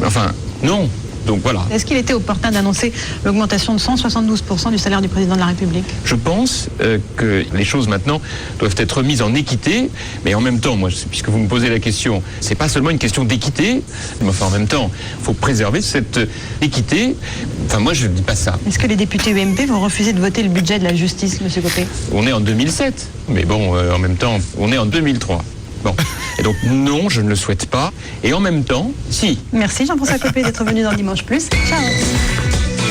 enfin, non. Donc voilà. Est-ce qu'il était opportun d'annoncer l'augmentation de 172% du salaire du président de la République? Je pense que les choses maintenant doivent être mises en équité, mais en même temps, moi, puisque vous me posez la question, c'est pas seulement une question d'équité, mais enfin en même temps, il faut préserver cette équité. Enfin moi, je ne dis pas ça. Est-ce que les députés UMP vont refuser de voter le budget de la justice, monsieur Copé? On est en 2007, mais bon, en même temps, on est en 2003. Bon. Et donc non, je ne le souhaite pas. Et en même temps, si. Merci Jean-François Copé d'être venu dans Dimanche Plus. Ciao.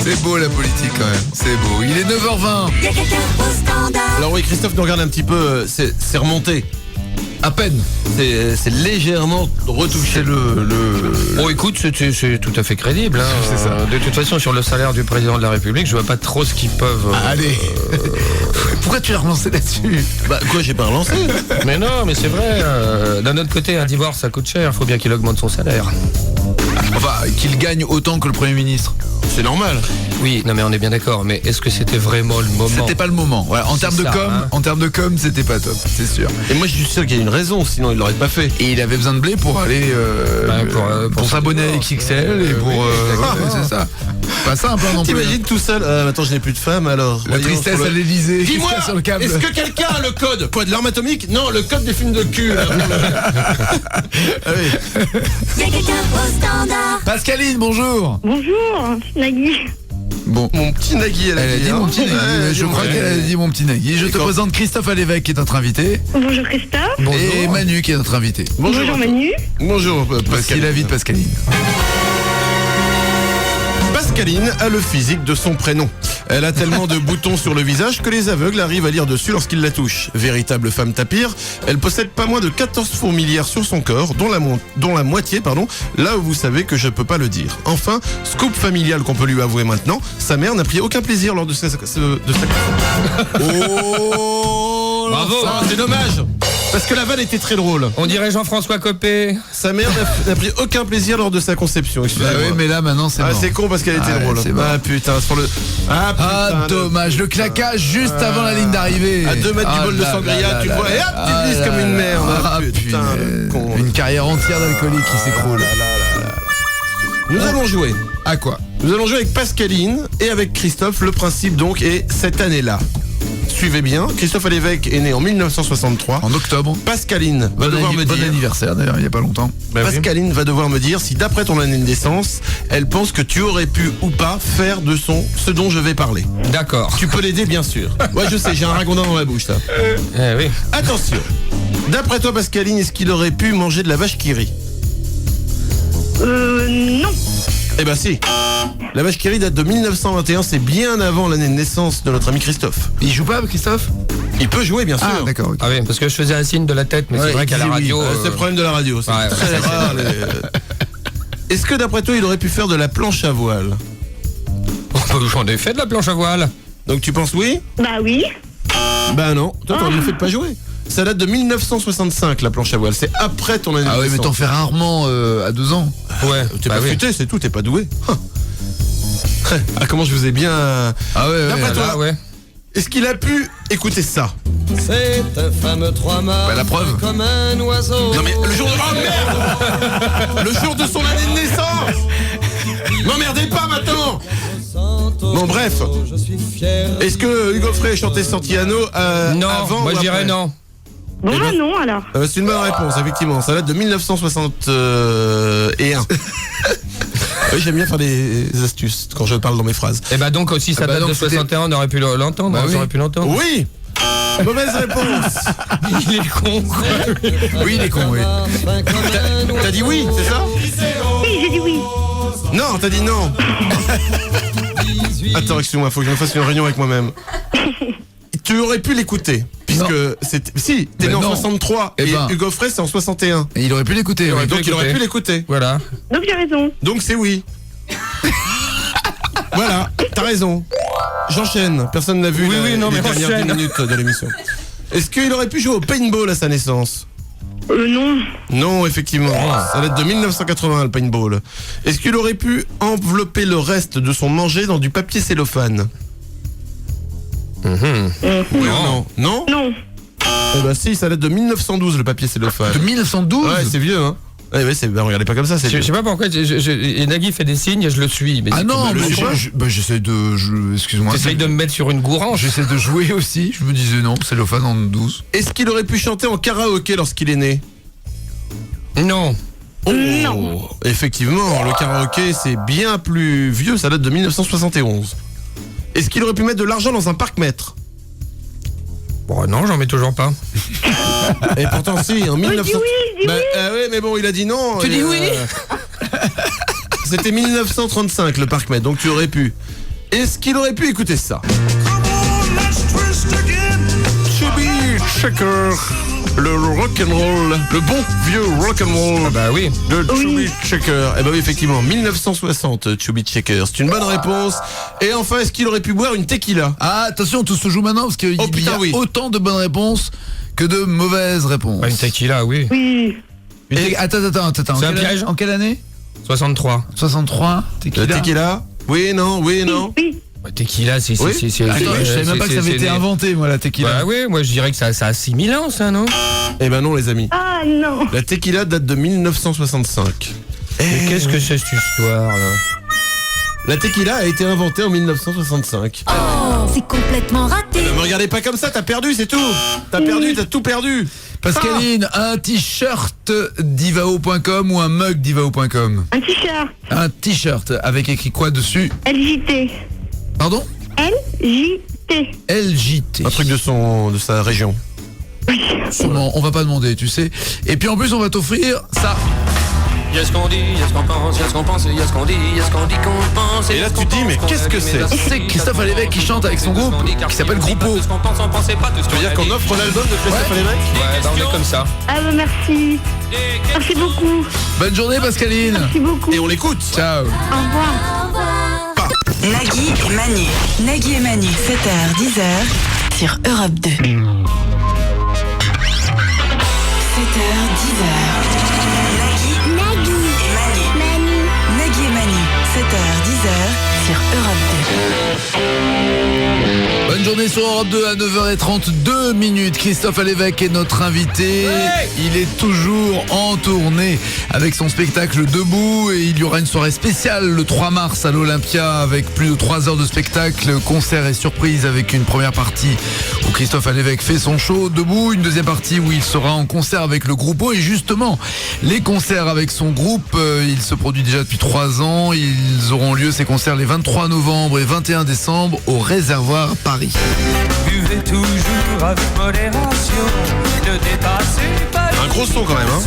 C'est beau la politique quand même, c'est beau. Il est 9h20. Il y a quelqu'un au standard. Alors oui, Christophe nous regarde un petit peu, c'est remonté. À peine. C'est légèrement retouché Bon écoute, c'est tout à fait crédible. C'est ça. De toute façon, sur le salaire du président de la République, je vois pas trop ce qu'ils peuvent... Allez. Pourquoi tu l'as relancé là-dessus? Bah quoi, j'ai pas relancé. Mais non, mais c'est vrai. D'un autre côté, un divorce, ça coûte cher. Faut bien qu'il augmente son salaire. Enfin, qu'il gagne autant que le Premier ministre. C'est normal. Oui, non mais on est bien d'accord. Mais est-ce que c'était vraiment le moment? C'était pas le moment. Voilà, en termes de com, c'était pas top, c'est sûr. Et moi, je suis sûr qu'il y a une raison, sinon il l'aurait pas fait. Et il avait besoin de blé pour aller pour s'abonner à XXL et pour c'est ça. Pas simple non plus. T'imagines tout seul. Attends, je n'ai plus de femme alors. La tristesse à l'Elysée. Dis-moi, est-ce que quelqu'un a le code? Quoi, de l'arme atomique? Non, le code des films de cul. Il y a quelqu'un au standard. Pascaline, bonjour. Bonjour, Nagui. Bon, mon petit Nagui, elle a dit mon petit Nagui. Je crois qu'elle a dit mon petit Nagui. Je te présente Christophe Alévèque qui est notre invité. Bonjour Christophe. Et Manu qui est notre invité. Bonjour Manu. Bonjour Pascaline. La vie de Pascaline. Pascaline a le physique de son prénom. Elle a tellement de boutons sur le visage que les aveugles arrivent à lire dessus lorsqu'ils la touchent. Véritable femme tapir, elle possède pas moins de 14 fourmilières sur son corps, dont la moitié, là où vous savez que je peux pas le dire. Enfin, scoop familial qu'on peut lui avouer maintenant, sa mère n'a pris aucun plaisir lors de sa... Oh, bravo, c'est dommage. Parce que la vanne était très drôle. On dirait Jean-François Copé. Sa mère n'a pris aucun plaisir lors de sa conception. Bah oui, mais là maintenant c'est mort. C'est con parce qu'elle était drôle. Ah putain, sur le... Ah dommage, le claquage juste avant la ligne d'arrivée. À 2 mètres du bol de sangria, tu vois, et hop, tu glisses comme une merde. Ah putain, une carrière entière d'alcoolique qui s'écroule. Nous allons jouer. À quoi? Nous allons jouer avec Pascaline et avec Christophe. Le principe donc est cette année-là. Suivez bien, Christophe Alévèque est né en 1963. En octobre. Pascaline va devoir me dire... Bon anniversaire d'ailleurs, il n'y a pas longtemps. Pascaline va devoir me dire si d'après ton année de naissance, elle pense que tu aurais pu ou pas faire de ce dont je vais parler. D'accord. Tu peux l'aider bien sûr. Ouais, je sais, j'ai un ragondin dans la bouche là. Oui. Attention. D'après toi Pascaline, est-ce qu'il aurait pu manger de la vache qui rit? Non. Eh ben si. La vache qui rit date de 1921, c'est bien avant l'année de naissance de notre ami Christophe. Il joue pas, Christophe? Il peut jouer, bien sûr. Ah, d'accord. Okay. Ah oui, parce que je faisais un signe de la tête, mais c'est vrai qu'à la radio... C'est le problème de la radio, c'est très rare. Est-ce que d'après toi, il aurait pu faire de la planche à voile? J'en ai fait de la planche à voile. Donc tu penses oui? Bah oui. Bah non, toi t'aurais mieux fait de pas jouer. Ça date de 1965, la planche à voile. C'est après ton année de Ah ouais, mais naissance. t'en fais rarement à 2 ans. Ouais, T'es pas futé, c'est tout, t'es pas doué. Ah, comment je vous ai bien... Ah ouais, D'après toi, Ah ouais. est-ce qu'il a pu écouter ça? C'est un fameux 3 mâts. Bah, la preuve. Comme un oiseau. Non mais le jour de... Oh merde. Le jour de son année de naissance. N'emmerdez pas maintenant. Bon bref. Est-ce que Hugo Frey chantait Santillano Non, avant moi ou je dirais après? non. Bon, bah non, alors. C'est une bonne réponse, effectivement. Ça date de 1961. Oui, j'aime bien faire des astuces quand je parle dans mes phrases. Et bah donc aussi ça date de 61, on aurait pu l'entendre. Bah oui. On aurait pu l'entendre. Oui. Mauvaise réponse. Il est con. Oui, il est con, oui. T'as dit oui, c'est ça? Oui, j'ai dit oui. Non, t'as dit non. Attends, excuse-moi, faut que je me fasse une réunion avec moi-même. Tu aurais pu l'écouter, puisque c'est... Si, t'es né en 63 et Hugo Frey c'est en 61. Et il aurait pu l'écouter. Donc il aurait pu l'écouter. Voilà. Donc j'ai raison. Donc c'est oui. Voilà, t'as raison. J'enchaîne. Personne n'a vu les dernières 10 minutes de l'émission. Est-ce qu'il aurait pu jouer au paintball à sa naissance? Non. Non, effectivement. Ça date de 1980, le paintball. Est-ce qu'il aurait pu envelopper le reste de son manger dans du papier cellophane? Oui ou non? Non? Non. Eh ben si, ça date de 1912, le papier cellophane. De 1912? Ouais, c'est vieux, hein. Ouais, c'est... Ben, regardez pas comme ça, c'est Je vieux. sais pas pourquoi, et Nagui fait des signes, je le suis. Mais Ah non, le mais sais pas. j'essaie de... Excuse-moi. T'essayes de me mettre sur une gourange. J'essaie de jouer aussi. Je me disais non, cellophane en 12. Est-ce qu'il aurait pu chanter en karaoké lorsqu'il est né? Non. Oh, non. Effectivement, le karaoké, c'est bien plus vieux, ça date de 1971. Est-ce qu'il aurait pu mettre de l'argent dans un parc-mètre? Bon, non, j'en mets toujours pas. Et pourtant, si, en 1900... Je dis oui. ouais, mais bon, il a dit non. Tu dis oui. C'était 1935, le parc-mètre, donc tu aurais pu. Est-ce qu'il aurait pu écouter ça? Chubby Checker. Le rock'n'roll, le bon vieux rock'n'roll. Bah oui. De Chubby Checker. Eh bah oui, effectivement, 1960, Chubby Checker. C'est une bonne réponse. Et enfin, est-ce qu'il aurait pu boire une tequila? Ah, attention, tout se joue maintenant parce qu'il y a autant de bonnes réponses que de mauvaises réponses. Bah, une tequila, oui. Oui. Attends. C'est un piège. En quelle année? 63. 63, tequila. Le tequila? Oui, non, oui, non. Oui. Tequila, c'est... Attends, je savais même pas que ça avait été inventé, moi, la tequila. Bah oui, moi je dirais que ça a 6000 ans, ça, non? Eh ben non, les amis. Ah non. La tequila date de 1965. Mais qu'est-ce que c'est cette histoire, là? La tequila a été inventée en 1965. Oh, c'est complètement raté. Ne me regardez pas comme ça, t'as perdu, c'est tout. T'as perdu, t'as tout perdu. Pascaline, un t-shirt divao.com ou un mug divao.com? Un t-shirt. Un t-shirt avec écrit quoi dessus? LJT. Pardon? LJT. LJT. Un truc de sa région. Sûrement, on va pas demander, tu sais. Et puis en plus, on va t'offrir ça. Il y a ce qu'on dit, il y a ce qu'on pense, il y a ce qu'on pense, il y a ce qu'on dit, il y a ce qu'on dit qu'on pense. Et là tu te dis, mais qu'est-ce que c'est? C'est Christophe Alévèque qui chante avec son groupe qui s'appelle Groupo. Tu veux dire qu'on offre l'album de Christophe Alévèque? Ouais, bah on est comme ça. Ah bah merci. Merci beaucoup. Bonne journée, Pascaline. Merci beaucoup. Et on l'écoute. Ciao. Au revoir. Nagui et Manu. Nagui et Manu, 7h, 10h sur Europe 2. 7h, 10h. Nagui et Manu. Nagui et Manu, 7h, 10h sur Europe 2. Bonne journée sur Europe 2 à 9h32 minutes. Christophe Alévèque est notre invité. Il est toujours en tournée avec son spectacle Debout et il y aura une soirée spéciale le 3 mars à l'Olympia avec plus de 3 heures de spectacle, concert et surprise avec une première partie où Christophe Alévèque fait son show Debout, une deuxième partie où il sera en concert avec le Groupo et justement les concerts avec son groupe, il se produit déjà depuis 3 ans. Ils auront lieu ces concerts les 23 novembre et 21 décembre au Réservoir Paris. Buvez toujours avec modération, ne dépassez pas. Un gros son quand même, hein.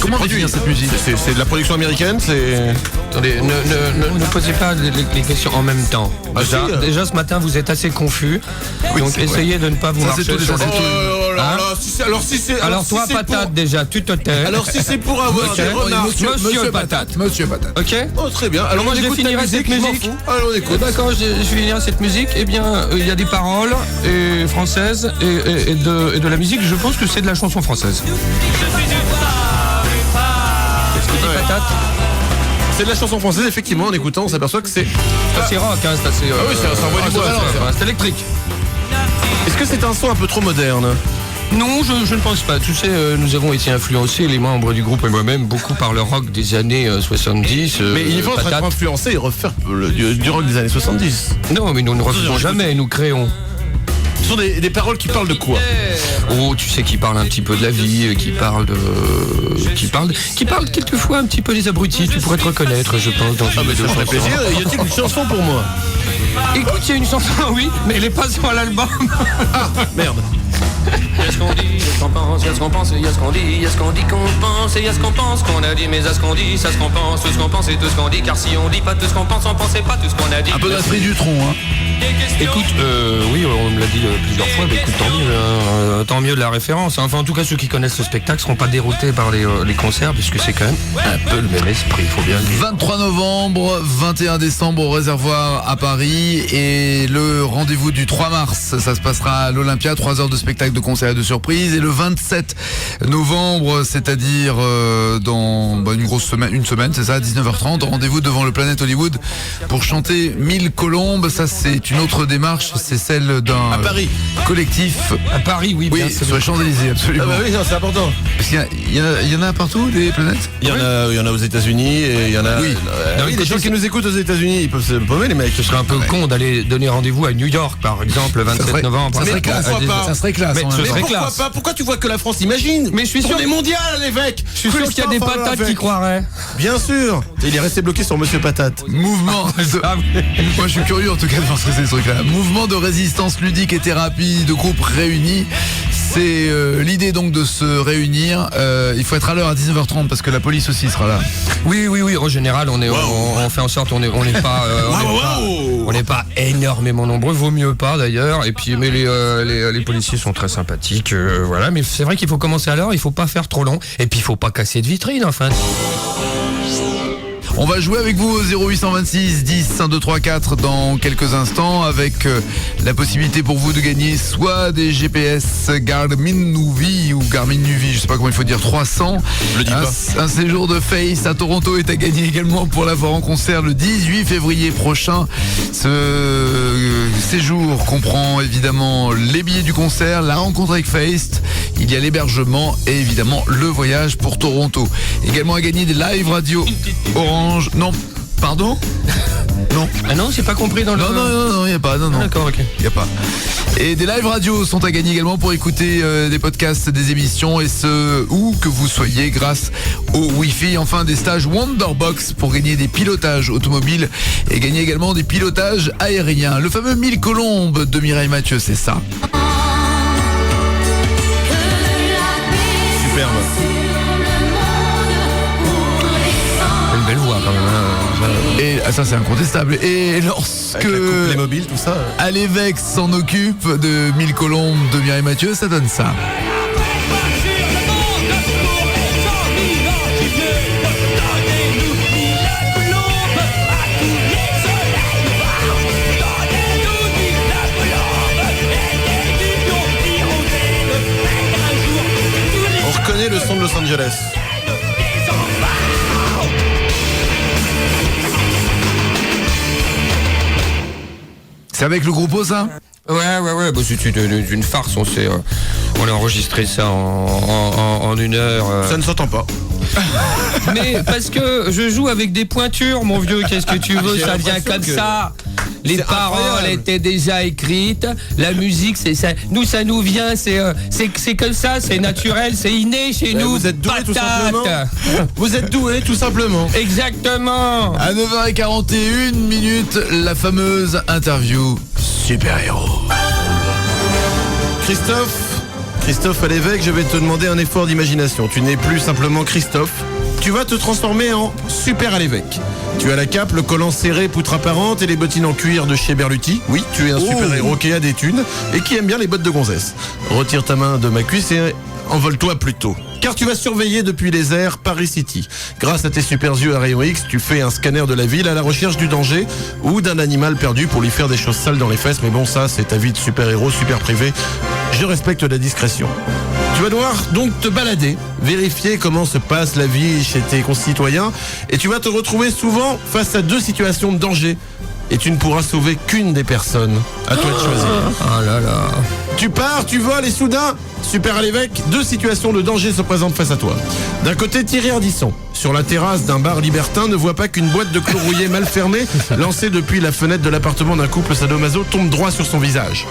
Comment définir cette musique? C'est de la production américaine, c'est... Attendez, ne posez pas les questions en même temps. Déjà ce matin vous êtes assez confus, donc essayez de ne pas vous marcher sur les... Alors toi patate déjà, tu te tais. Alors si c'est pour avoir des remarques... Monsieur patate. Monsieur patate. Ok. Oh très bien. Alors moi je finirai cette musique. Alors on écoute. D'accord, je finirai cette musique. Eh bien, il y a des paroles françaises et de la musique. Je pense que c'est de la chanson française. Qu'est-ce que dit patate? C'est de la chanson française, effectivement, en écoutant, on s'aperçoit que c'est... C'est assez rock, hein, c'est assez... Ah oui, ça envoie du bois, c'est électrique. Est-ce que c'est un son un peu trop moderne? Non, je ne pense pas. Tu sais, nous avons été influencés, les membres du groupe et moi-même, beaucoup par le rock des années 70. Mais ils vont être influencés et refaire du rock des années 70. Non, mais nous ne refaisons jamais, nous créons. Ce sont des paroles qui parlent de quoi? Oh, tu sais, qui parlent un petit peu de la vie, qui parlent quelquefois un petit peu des abrutis. Tu pourrais te reconnaître, je pense, dans une mais ça ferait plaisir. Y a-t-il une chanson pour moi? Écoute, il y a une chanson, oui, mais elle est pas sur l'album. Ah, merde. Y'a ce qu'on dit, y'a ce qu'on pense, y'a ce qu'on pense, y'a ce qu'on dit, y'a ce qu'on dit qu'on pense, et y'a ce qu'on pense qu'on a dit, mais à ce qu'on dit, ça ce qu'on pense, tout ce qu'on pense et tout ce qu'on dit, car si on dit pas tout ce qu'on pense, on pensait pas tout ce qu'on a dit. Un peu d'Astrid Dutronc, hein. Écoute, oui, on me l'a dit plusieurs fois, mais écoute, tant mieux de la référence. Enfin, en tout cas, ceux qui connaissent ce spectacle seront pas déroutés par les concerts, puisque c'est quand même un peu le même esprit, il faut bien le dire. 23 novembre, 21 décembre au Réservoir à Paris, et le rendez-vous du 3 mars, ça se passera à l'Olympia, 3 heures de spectacle, de concert et de surprise, et le 27 novembre, c'est-à-dire dans une semaine, c'est ça, à 19h30, rendez-vous devant le Planet Hollywood pour chanter 1000 colombes. Ça, c'est une autre démarche, c'est celle d'un collectif. À Paris, oui, bien, sur les Champs-Élysées, absolument. Ah bah oui, non, c'est important. Parce qu'il y en a partout, des planètes. Il y en a aux États-Unis et il y en a. Oui. Les gens qui nous écoutent aux États-Unis, ils peuvent se paumer, les mecs. Ce serait un peu con d'aller donner rendez-vous à New York, par exemple, le 27 novembre. Ça serait classe. Ça serait classe. Mais pourquoi pas? Pourquoi tu vois que la France? Imagine. Mais je suis sûr. On est mondial, l'évêque. Je suis sûr qu'il y a des patates qui croiraient. Bien sûr. Il est resté bloqué sur Monsieur Patate. Mouvement. Moi, je suis curieux en tout cas de voir ce que c'est ce truc-là. Mouvement de résistance ludique et thérapie de groupes réunis. C'est l'idée donc de se réunir. Il faut être à l'heure à 19h30 parce que la police aussi sera là. Oui. En général, on fait en sorte, on n'est pas énormément nombreux. Vaut mieux pas d'ailleurs. Et puis, mais les policiers sont très sympathiques. Voilà. Mais c'est vrai qu'il faut commencer à l'heure. Il faut pas faire trop long. Et puis, il faut pas casser de vitrine. Enfin. On va jouer avec vous au 0826 10 1 2 3 4 dans quelques instants avec la possibilité pour vous de gagner soit des GPS Garmin Nuvi ou Garmin Nuvi, je sais pas comment il faut dire, 300. Un séjour de Face à Toronto est à gagner également pour l'avoir en concert le 18 février prochain. Ce séjour comprend évidemment les billets du concert, la rencontre avec Face, il y a l'hébergement et évidemment le voyage pour Toronto. Également à gagner des live radio Orange. Non, pardon. Non. Ah non, c'est pas compris dans le... Non, il n'y a pas. Non. D'accord, ok. Il n'y a pas. Et des live radios sont à gagner également pour écouter des podcasts, des émissions et ce où que vous soyez grâce au Wi-Fi. Enfin, des stages Wonderbox pour gagner des pilotages automobiles et gagner également des pilotages aériens. Le fameux 1000 colombes de Mireille Mathieu, c'est ça. Superbe. Une belle voix quand même. Et ça c'est incontestable. Et lorsque Playmobil, tout ça. à l'évêque s'en occupe de 1000 colombes de Mireille Mathieu, ça donne ça. On reconnaît le son de Los Angeles. C'est avec le groupe ça? Ouais, bah, c'est une farce, on a enregistré ça en 1 heure. Ça ne s'entend pas. Mais parce que je joue avec des pointures, mon vieux, qu'est-ce que tu veux, ça vient comme ça. Les paroles étaient déjà écrites, la musique, c'est ça. Nous, ça nous vient, c'est comme ça, c'est naturel, c'est inné chez nous. Vous êtes doué tout simplement. Vous êtes doué tout simplement. Exactement. À 9h41 minutes, la fameuse interview super-héros. Christophe, Christophe à l'évêque, je vais te demander un effort d'imagination. Tu n'es plus simplement Christophe. Tu vas te transformer en Super à l'évêque. Tu as la cape, le collant serré, poutre apparente et les bottines en cuir de chez Berluti. Oui, tu es un super-héros qui a des thunes et qui aime bien les bottes de gonzesse. Retire ta main de ma cuisse et envole-toi plutôt. Car tu vas surveiller depuis les airs Paris City. Grâce à tes super yeux à rayon X, tu fais un scanner de la ville à la recherche du danger ou d'un animal perdu pour lui faire des choses sales dans les fesses. Mais bon, ça, c'est ta vie de super-héros, super privé. Je respecte la discrétion. Tu vas devoir donc te balader, vérifier comment se passe la vie chez tes concitoyens et tu vas te retrouver souvent face à deux situations de danger. Et tu ne pourras sauver qu'une des personnes. À toi de choisir. Ah là là. Tu pars, tu voles et soudain, Super à l'évêque, deux situations de danger se présentent face à toi. D'un côté, Thierry Ardisson, sur la terrasse d'un bar libertin, ne voit pas qu'une boîte de clous rouillés mal fermée, lancée depuis la fenêtre de l'appartement d'un couple sadomaso, tombe droit sur son visage.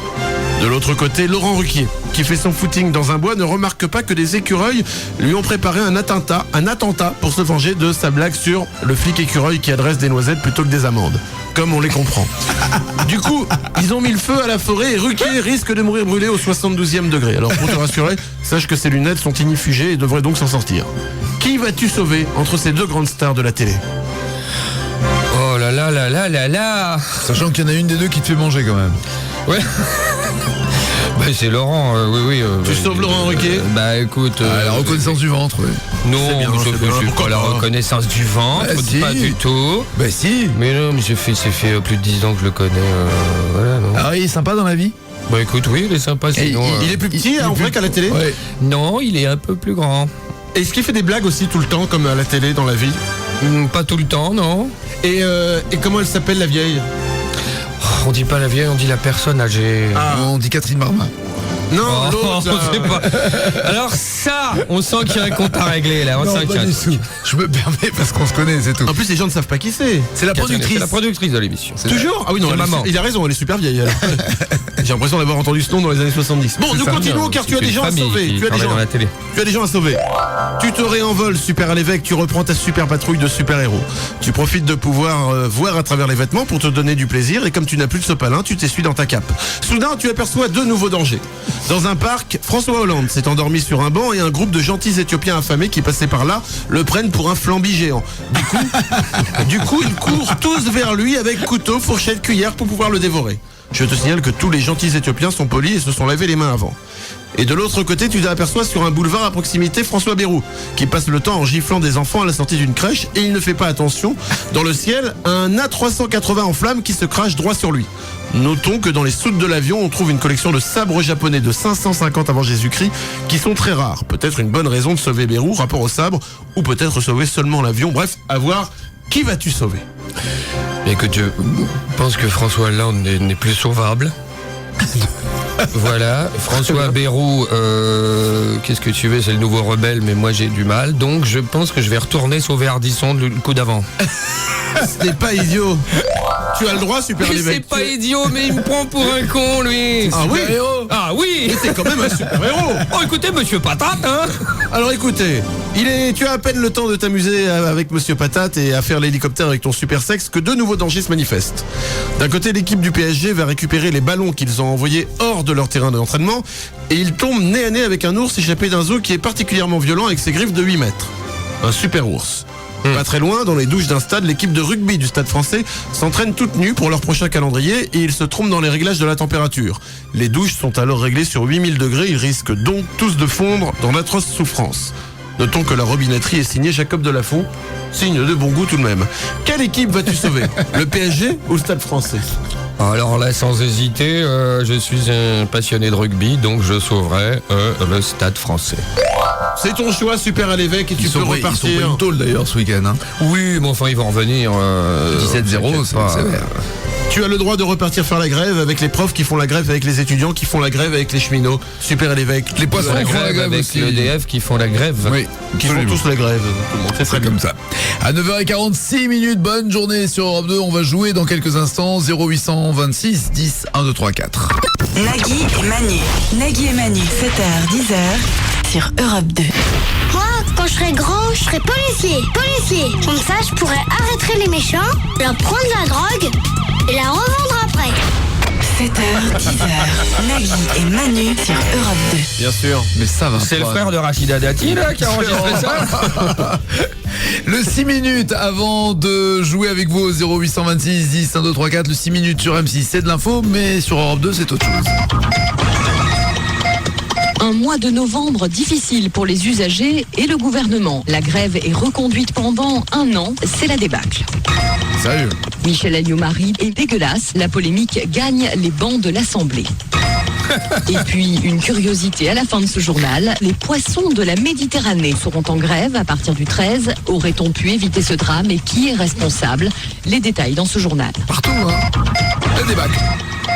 De l'autre côté, Laurent Ruquier, qui fait son footing dans un bois, ne remarque pas que des écureuils lui ont préparé un attentat pour se venger de sa blague sur le flic écureuil qui adresse des noisettes plutôt que des amandes. Comme on les comprend. Du coup, ils ont mis le feu à la forêt et Ruquier risque de mourir brûlé au 72e degré. Alors pour te rassurer, sache que ses lunettes sont inifugées et devraient donc s'en sortir. Qui vas-tu sauver entre ces deux grandes stars de la télé ? Oh là là là là là là. Sachant qu'il y en a une des deux qui te fait manger quand même. Ouais. Bah c'est Laurent, oui. Tu sauves Laurent Ruquier ? Bah écoute... la reconnaissance du ventre, oui. Non, c'est bien. Pourquoi la reconnaissance du ventre, si. Pas du tout. Bah si. Mais non, mais ça fait plus de 10 ans que je le connais. Voilà, non. Ah, il est sympa dans la vie ? Bah écoute, oui, il est sympa. Sinon, il est plus petit en vrai qu'à la télé ? Ouais. Non, il est un peu plus grand. Est-ce qu'il fait des blagues aussi tout le temps comme à la télé dans la vie ? Pas tout le temps, non. Et comment elle s'appelle la vieille ? On dit pas la vieille, on dit la personne âgée. Ah, on dit Catherine Marmin. Non, on sait pas. Alors ça, on sent qu'il y a un compte à régler là. Non, pas du tout. Je me permets parce qu'on se connaît, c'est tout. En plus, les gens ne savent pas qui c'est. C'est la productrice. C'est la productrice de l'émission. Toujours ? Ah oui, non, maman. Il a raison, elle est super vieille. J'ai l'impression d'avoir entendu ce nom dans les années 70. Bon, nous continuons car tu as des gens à sauver. Tu as des gens à sauver. Tu te réenvoles, Super à l'évêque, tu reprends ta super patrouille de super-héros. Tu profites de pouvoir voir à travers les vêtements pour te donner du plaisir et comme tu n'as plus de sopalin, tu t'essuies dans ta cape. Soudain, tu aperçois deux nouveaux dangers. Dans un parc, François Hollande s'est endormi sur un banc et un groupe de gentils Éthiopiens affamés qui passaient par là le prennent pour un flambi géant. Du coup, ils courent tous vers lui avec couteau, fourchette, cuillère pour pouvoir le dévorer. Je te signale que tous les gentils Éthiopiens sont polis et se sont lavés les mains avant. Et de l'autre côté, tu t'aperçois sur un boulevard à proximité François Bayrou, qui passe le temps en giflant des enfants à la sortie d'une crèche et il ne fait pas attention. Dans le ciel, un A380 en flammes qui se crache droit sur lui. Notons que dans les soutes de l'avion, on trouve une collection de sabres japonais de 550 avant Jésus-Christ qui sont très rares. Peut-être une bonne raison de sauver Bayrou, rapport aux sabres, ou peut-être sauver seulement l'avion. Bref, à voir, qui vas-tu sauver ? Écoute, je pense que François Hollande n'est plus sauvable. Voilà, François Bayrou, qu'est-ce que tu veux, c'est le nouveau rebelle, mais moi j'ai du mal. Donc je pense que je vais retourner sauver Ardisson le coup d'avant. Ce n'est pas idiot. Tu as le droit, Super à l'évêque. C'est pas idiot, mais il me prend pour un con, lui. Ah oui ? Ah oui. Mais t'es quand même un super-héros. Oh, écoutez, monsieur Patate, hein. Alors écoutez, tu as à peine le temps de t'amuser avec monsieur Patate et à faire l'hélicoptère avec ton super sexe que deux nouveaux dangers se manifestent. D'un côté, l'équipe du PSG va récupérer les ballons qu'ils ont envoyés hors de leur terrain d'entraînement et ils tombent nez à nez avec un ours échappé d'un zoo qui est particulièrement violent avec ses griffes de 8 mètres. Un super ours. Pas très loin, dans les douches d'un stade, l'équipe de rugby du Stade Français s'entraîne toute nue pour leur prochain calendrier et ils se trompent dans les réglages de la température. Les douches sont alors réglées sur 8000 degrés, ils risquent donc tous de fondre dans d'atroces souffrances. Notons que la robinetterie est signée Jacob Delafont, signe de bon goût tout de même. Quelle équipe vas-tu sauver ? Le PSG ou le Stade Français ? Alors là, sans hésiter, je suis un passionné de rugby, donc je sauverai le Stade Français. C'est ton choix, Super à l'évêque, et tu peux repartir. Ils sont pas une tôle d'ailleurs ce week-end. Hein. Oui, mais enfin, ils vont revenir. 17-0, c'est sévère. Tu as le droit de repartir faire la grève avec les profs qui font la grève avec les étudiants qui font la grève avec les cheminots. Super à l'évêque. Les poissons font la grève avec aussi. l'EDF qui font la grève. Oui, qui font tous la grève. C'est très comme ça. À 9h46, bonne journée sur Europe 2. On va jouer dans quelques instants. 0800 26 10 1 2 3 4. Nagui et Manu. Nagui et Manu, 7h, 10h sur Europe 2. Moi, quand je serai grand, je serai policier. Comme ça, je pourrais arrêter les méchants, leur prendre la drogue et la revendre après. 7h, 10h, Nagui et Manu sur Europe 2. Bien sûr. Mais ça va. C'est le frère de Rachida Dati là qui a enregistré ça. Le 6 minutes avant de jouer avec vous au 0826 10 1 2 3 4. Le 6 minutes sur M6 c'est de l'info, mais sur Europe 2 c'est autre chose. Un mois de novembre difficile pour les usagers et le gouvernement. La grève est reconduite pendant un an, c'est la débâcle. Sérieux? Michel Alliot-Marie est dégueulasse, la polémique gagne les bancs de l'Assemblée. Et puis, une curiosité à la fin de ce journal, les poissons de la Méditerranée seront en grève à partir du 13. Aurait-on pu éviter ce drame et qui est responsable? Les détails dans ce journal. Partout, hein. La débâcle.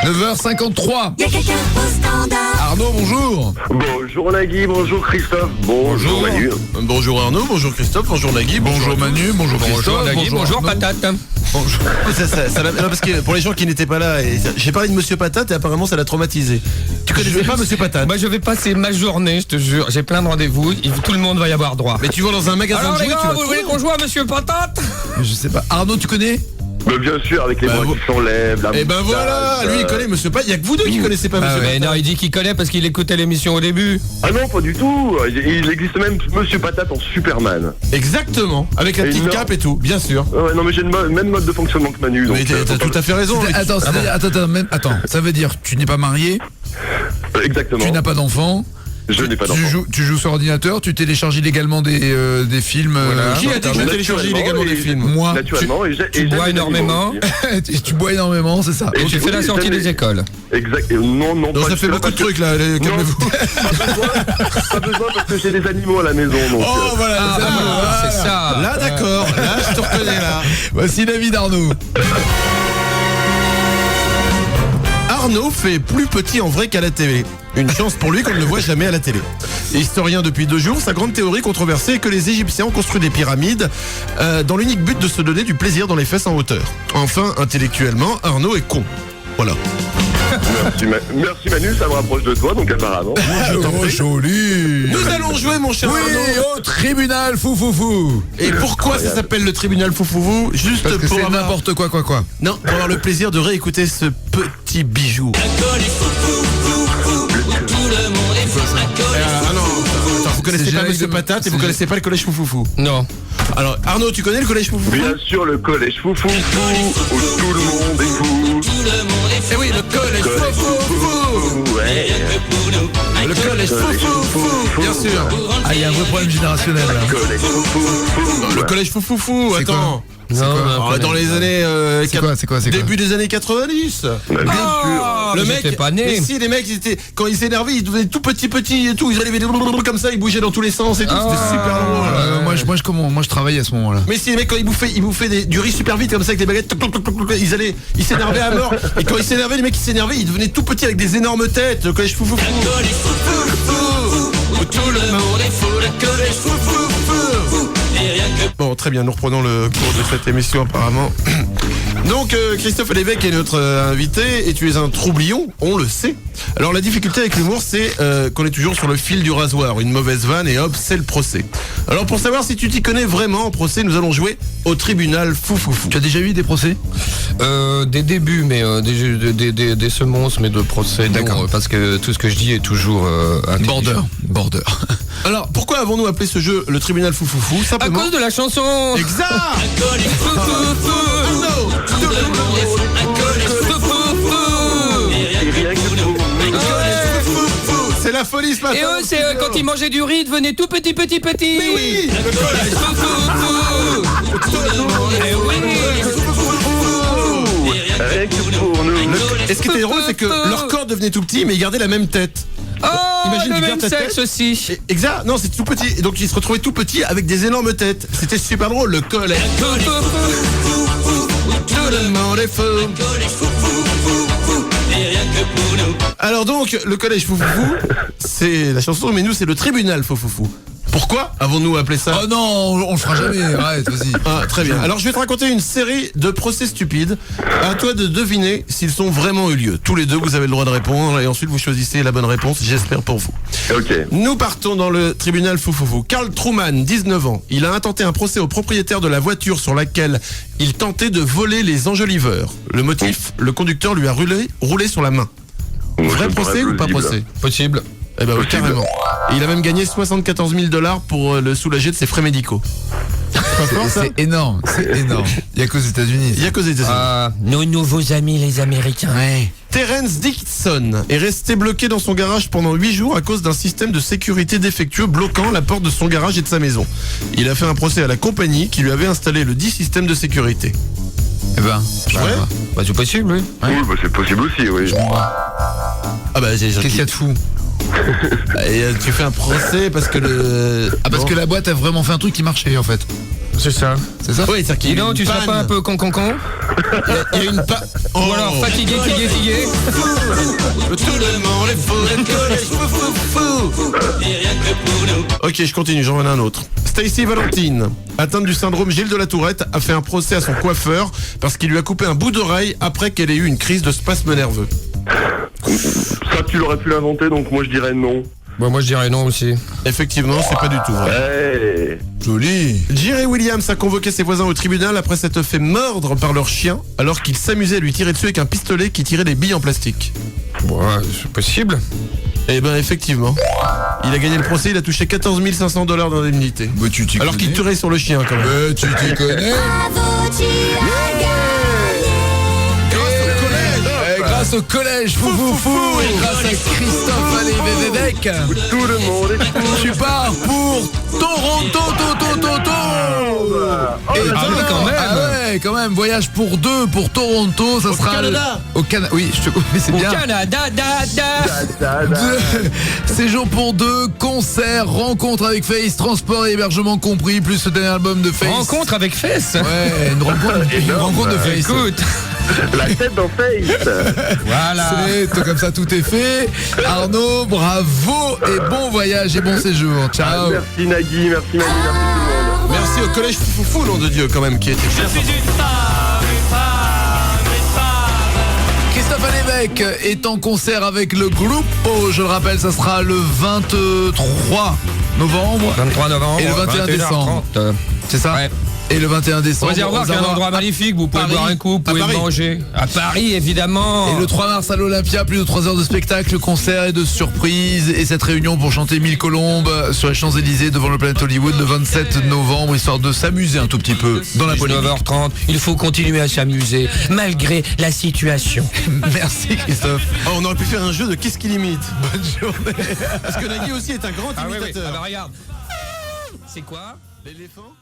9h53. Y'a quelqu'un au standard. Arnaud, bonjour. Bonjour Nagui, bonjour Christophe, bonjour Manu. Bonjour Arnaud, bonjour Christophe, bonjour Nagui, bonjour Manu, bonjour Christophe, Nagui, bonjour Arnaud. Patate. Bonjour. Non, parce que pour les gens qui n'étaient pas là, j'ai parlé de Monsieur Patate et apparemment ça l'a traumatisé. Tu connaissais pas Monsieur Patate? Moi je vais passer ma journée, je te jure, j'ai plein de rendez-vous, tout le monde va y avoir droit. Mais tu vas dans un magasin alors de jouets, les gars, tu vas vous voulez qu'on joue à Monsieur Patate? Je sais pas. Arnaud, tu connais? Mais bien sûr, avec les bras qui s'enlèvent, la Et ben voilà, lui il connaît Monsieur Patate. Il y a que vous deux qui connaissez pas Monsieur mais Patate. non, il dit qu'il connaît parce qu'il écoutait l'émission au début. Ah non, pas du tout. Il existe même Monsieur Patate en Superman. Exactement, avec la petite cape et tout, bien sûr. Ouais, non mais j'ai le même mode de fonctionnement que Manu. Donc, Mais t'as tout à fait raison. Attends, ça veut dire tu n'es pas marié? Exactement. Tu n'as pas d'enfant? Je n'ai pas d'enfant. Tu joues sur ordinateur, tu télécharges illégalement des films. Qui a dit que je téléchargeais illégalement des films? Moi. Naturellement. Tu bois énormément. Tu bois énormément, c'est ça. Et tu fais la sortie des écoles. Exact. Non, Non, ça fait beaucoup de trucs là, calmez-vous. Pas besoin parce que j'ai des animaux à la maison. Donc, Oh voilà, c'est ça. Là d'accord, là je te reconnais là. Voici David Arnaud. Arnaud fait plus petit en vrai qu'à la télé. Une chance pour lui qu'on ne le voit jamais à la télé. Historien depuis 2 jours, sa grande théorie controversée est que les Égyptiens ont construit des pyramides dans l'unique but de se donner du plaisir dans les fesses en hauteur. Enfin, intellectuellement, Arnaud est con. Voilà. Merci Manu, ça me rapproche de toi, donc apparemment. Oh, joli. Nous allons jouer mon cher Oui, Arnaud au tribunal foufoufou. Et pourquoi ça s'appelle le tribunal foufoufou? Juste Parce que pour c'est avoir... n'importe quoi. Non, pour avoir le plaisir de réécouter ce petit bijou. Vous connaissez pas Monsieur Patate et vous connaissez pas le collège Foufoufou? Non. Alors Arnaud, tu connais le collège Foufoufou? Bien sûr, le collège Foufoufou, où tout le monde est fou. Eh oui, le collège Foufoufou. Ouais. Le collège Foufoufou, bien sûr. Ah, il y a un vrai problème générationnel là. Collège Foufoufou. Le collège Foufoufou, C'est quoi? attends. Non, Dans les années C'est quoi début des années 90. Bien sûr. Le mais mec, j'étais pas né. mais si les mecs ils étaient, quand ils s'énervaient, ils devenaient tout petits et tout, ils allaient comme ça, ils bougeaient dans tous les sens et tout, c'était super drôle. Moi je travaillais à ce moment-là. Mais si les mecs quand ils bouffaient du riz super vite comme ça avec des baguettes, ils s'énervaient à mort. Et quand ils s'énervaient, les mecs ils s'énervaient, ils devenaient tout petits avec des énormes têtes. Le collège Foufoufou. Tout le monde est fou, le collège Foufoufou. Bon, très bien, nous reprenons le cours de cette émission apparemment. Donc Christophe Lévesque est notre invité et tu es un troublion, on le sait. Alors la difficulté avec l'humour c'est qu'on est toujours sur le fil du rasoir, une mauvaise vanne et hop c'est le procès. Alors pour savoir si tu t'y connais vraiment en procès, nous allons jouer au tribunal Foufoufou. Tu as déjà eu des procès? Des débuts, mais des semonces, mais de procès. D'accord. Non, parce que tout ce que je dis est toujours intelligent. Border. Alors pourquoi avons-nous appelé ce jeu le tribunal Foufoufou? À Simplement. cause de la chanson. Exact. C'est la folie ce matin. Et eux, c'est quand ils mangeaient du riz, ils devenaient tout petit. Mais oui, le collège Rien que pour nous. Et ce qui était drôle, c'est que leur corps devenait tout petit, mais ils gardaient la même tête. Oh, Imagine, le tu même gardes ta sexe tête. aussi. Exact, non, c'est tout petit. Et donc ils se retrouvaient tout petits avec des énormes têtes. C'était super drôle, le collège. Tout le monde est fou. Alors donc, le collège Foufoufou, c'est la chanson, mais nous c'est le tribunal Foufoufou. Pourquoi avons-nous appelé ça? Oh non, on le fera jamais, arrête, vas-y. Ah, très bien. Alors je vais te raconter une série de procès stupides. À toi de deviner s'ils sont vraiment eu lieu. Tous les deux, vous avez le droit de répondre et ensuite vous choisissez la bonne réponse, j'espère pour vous. Ok. Nous partons dans le tribunal foufoufou. Karl Truman, 19 ans. Il a intenté un procès au propriétaire de la voiture sur laquelle il tentait de voler les enjoliveurs. Le motif, le conducteur lui a roulé sur la main. Vrai procès ou pas procès? Possible. Eh ben oui, carrément. Et il a même gagné 74 000 $ pour le soulager de ses frais médicaux. C'est énorme, c'est énorme. Il y a qu'aux États-Unis. Il y a qu'aux États-Unis. Nos nouveaux amis, les Américains. Ouais. Terence Dixon est resté bloqué dans son garage pendant 8 jours à cause d'un système de sécurité défectueux bloquant la porte de son garage et de sa maison. Il a fait un procès à la compagnie qui lui avait installé le dit système de sécurité. Eh ben, Bah, c'est possible, oui. Oui, bah, c'est possible aussi, oui. Ah bah, qu'est-ce qu'il y a de fou? Et tu fais un procès parce que parce que la boîte a vraiment fait un truc qui marchait en fait. C'est ça. C'est ça? Oui, c'est-à-dire qu'il y a Dis donc, une tu seras panne. pas un peu con? Il y a une Ou alors fatigué. Tout le monde est fou, le collège fou. Ok, je continue, j'en ai un autre. Stacy Valentine, atteinte du syndrome Gilles de la Tourette, a fait un procès à son coiffeur parce qu'il lui a coupé un bout d'oreille après qu'elle ait eu une crise de spasme nerveux. Ça, tu l'aurais pu l'inventer, donc moi je dirais non. Bah, moi je dirais non aussi. Effectivement, c'est pas du tout vrai. Hey. Joli. Jerry Williams a convoqué ses voisins au tribunal après s'être fait mordre par leur chien alors qu'il s'amusait à lui tirer dessus avec un pistolet qui tirait des billes en plastique. Ouais, c'est possible. Eh ben effectivement. Il a gagné le procès, il a touché 14 500 $ d'indemnité. Bah, tu t'y alors connais. qu'il tirait sur le chien quand même. Tu t'y connais? Grâce au collège fou et grâce à Christophe Allais-Vévébec, Tout le monde est fou. tu pars pour Toronto. Et quand même, voyage pour 2 pour Toronto, ça sera Canada. au Canada. Oui, je te mais c'est Au bien. Canada, Séjour pour 2, concert, rencontre avec Face, transport et hébergement compris, plus le dernier album de Face. Rencontre avec Fess. Ouais, une rencontre de Face. Écoute. La tête dans Face. Voilà. C'est tout comme ça, tout est fait. Arnaud, bravo et bon voyage et bon séjour. Ciao. Merci Nagui, merci tout le monde. Merci au collège fou, nom de Dieu quand même qui était bien. Christophe Allais-Vévébec est en concert avec le Gruppo. Je le rappelle, ça sera le 23 novembre. 23 novembre. Et le 21 décembre. 21h30. C'est ça? Ouais. Et le 21 décembre. Au réservoir, c'est un endroit magnifique, vous pouvez Paris. boire un coup, vous À pouvez Paris. manger. À Paris, évidemment. Et le 3 mars à l'Olympia, plus de 3 heures de spectacle, concert et de surprise. Et cette réunion pour chanter 1000 colombes sur les Champs-Élysées devant le Planet Hollywood le 27 novembre, histoire de s'amuser un tout petit peu dans la polémique. 19h30, il faut continuer à s'amuser, malgré la situation. Merci Christophe. Oh, on aurait pu faire un jeu de qu'est-ce qui limite. Bonne journée. Parce que Nagui aussi est un grand imitateur. Ah bah regarde. C'est quoi? L'éléphant.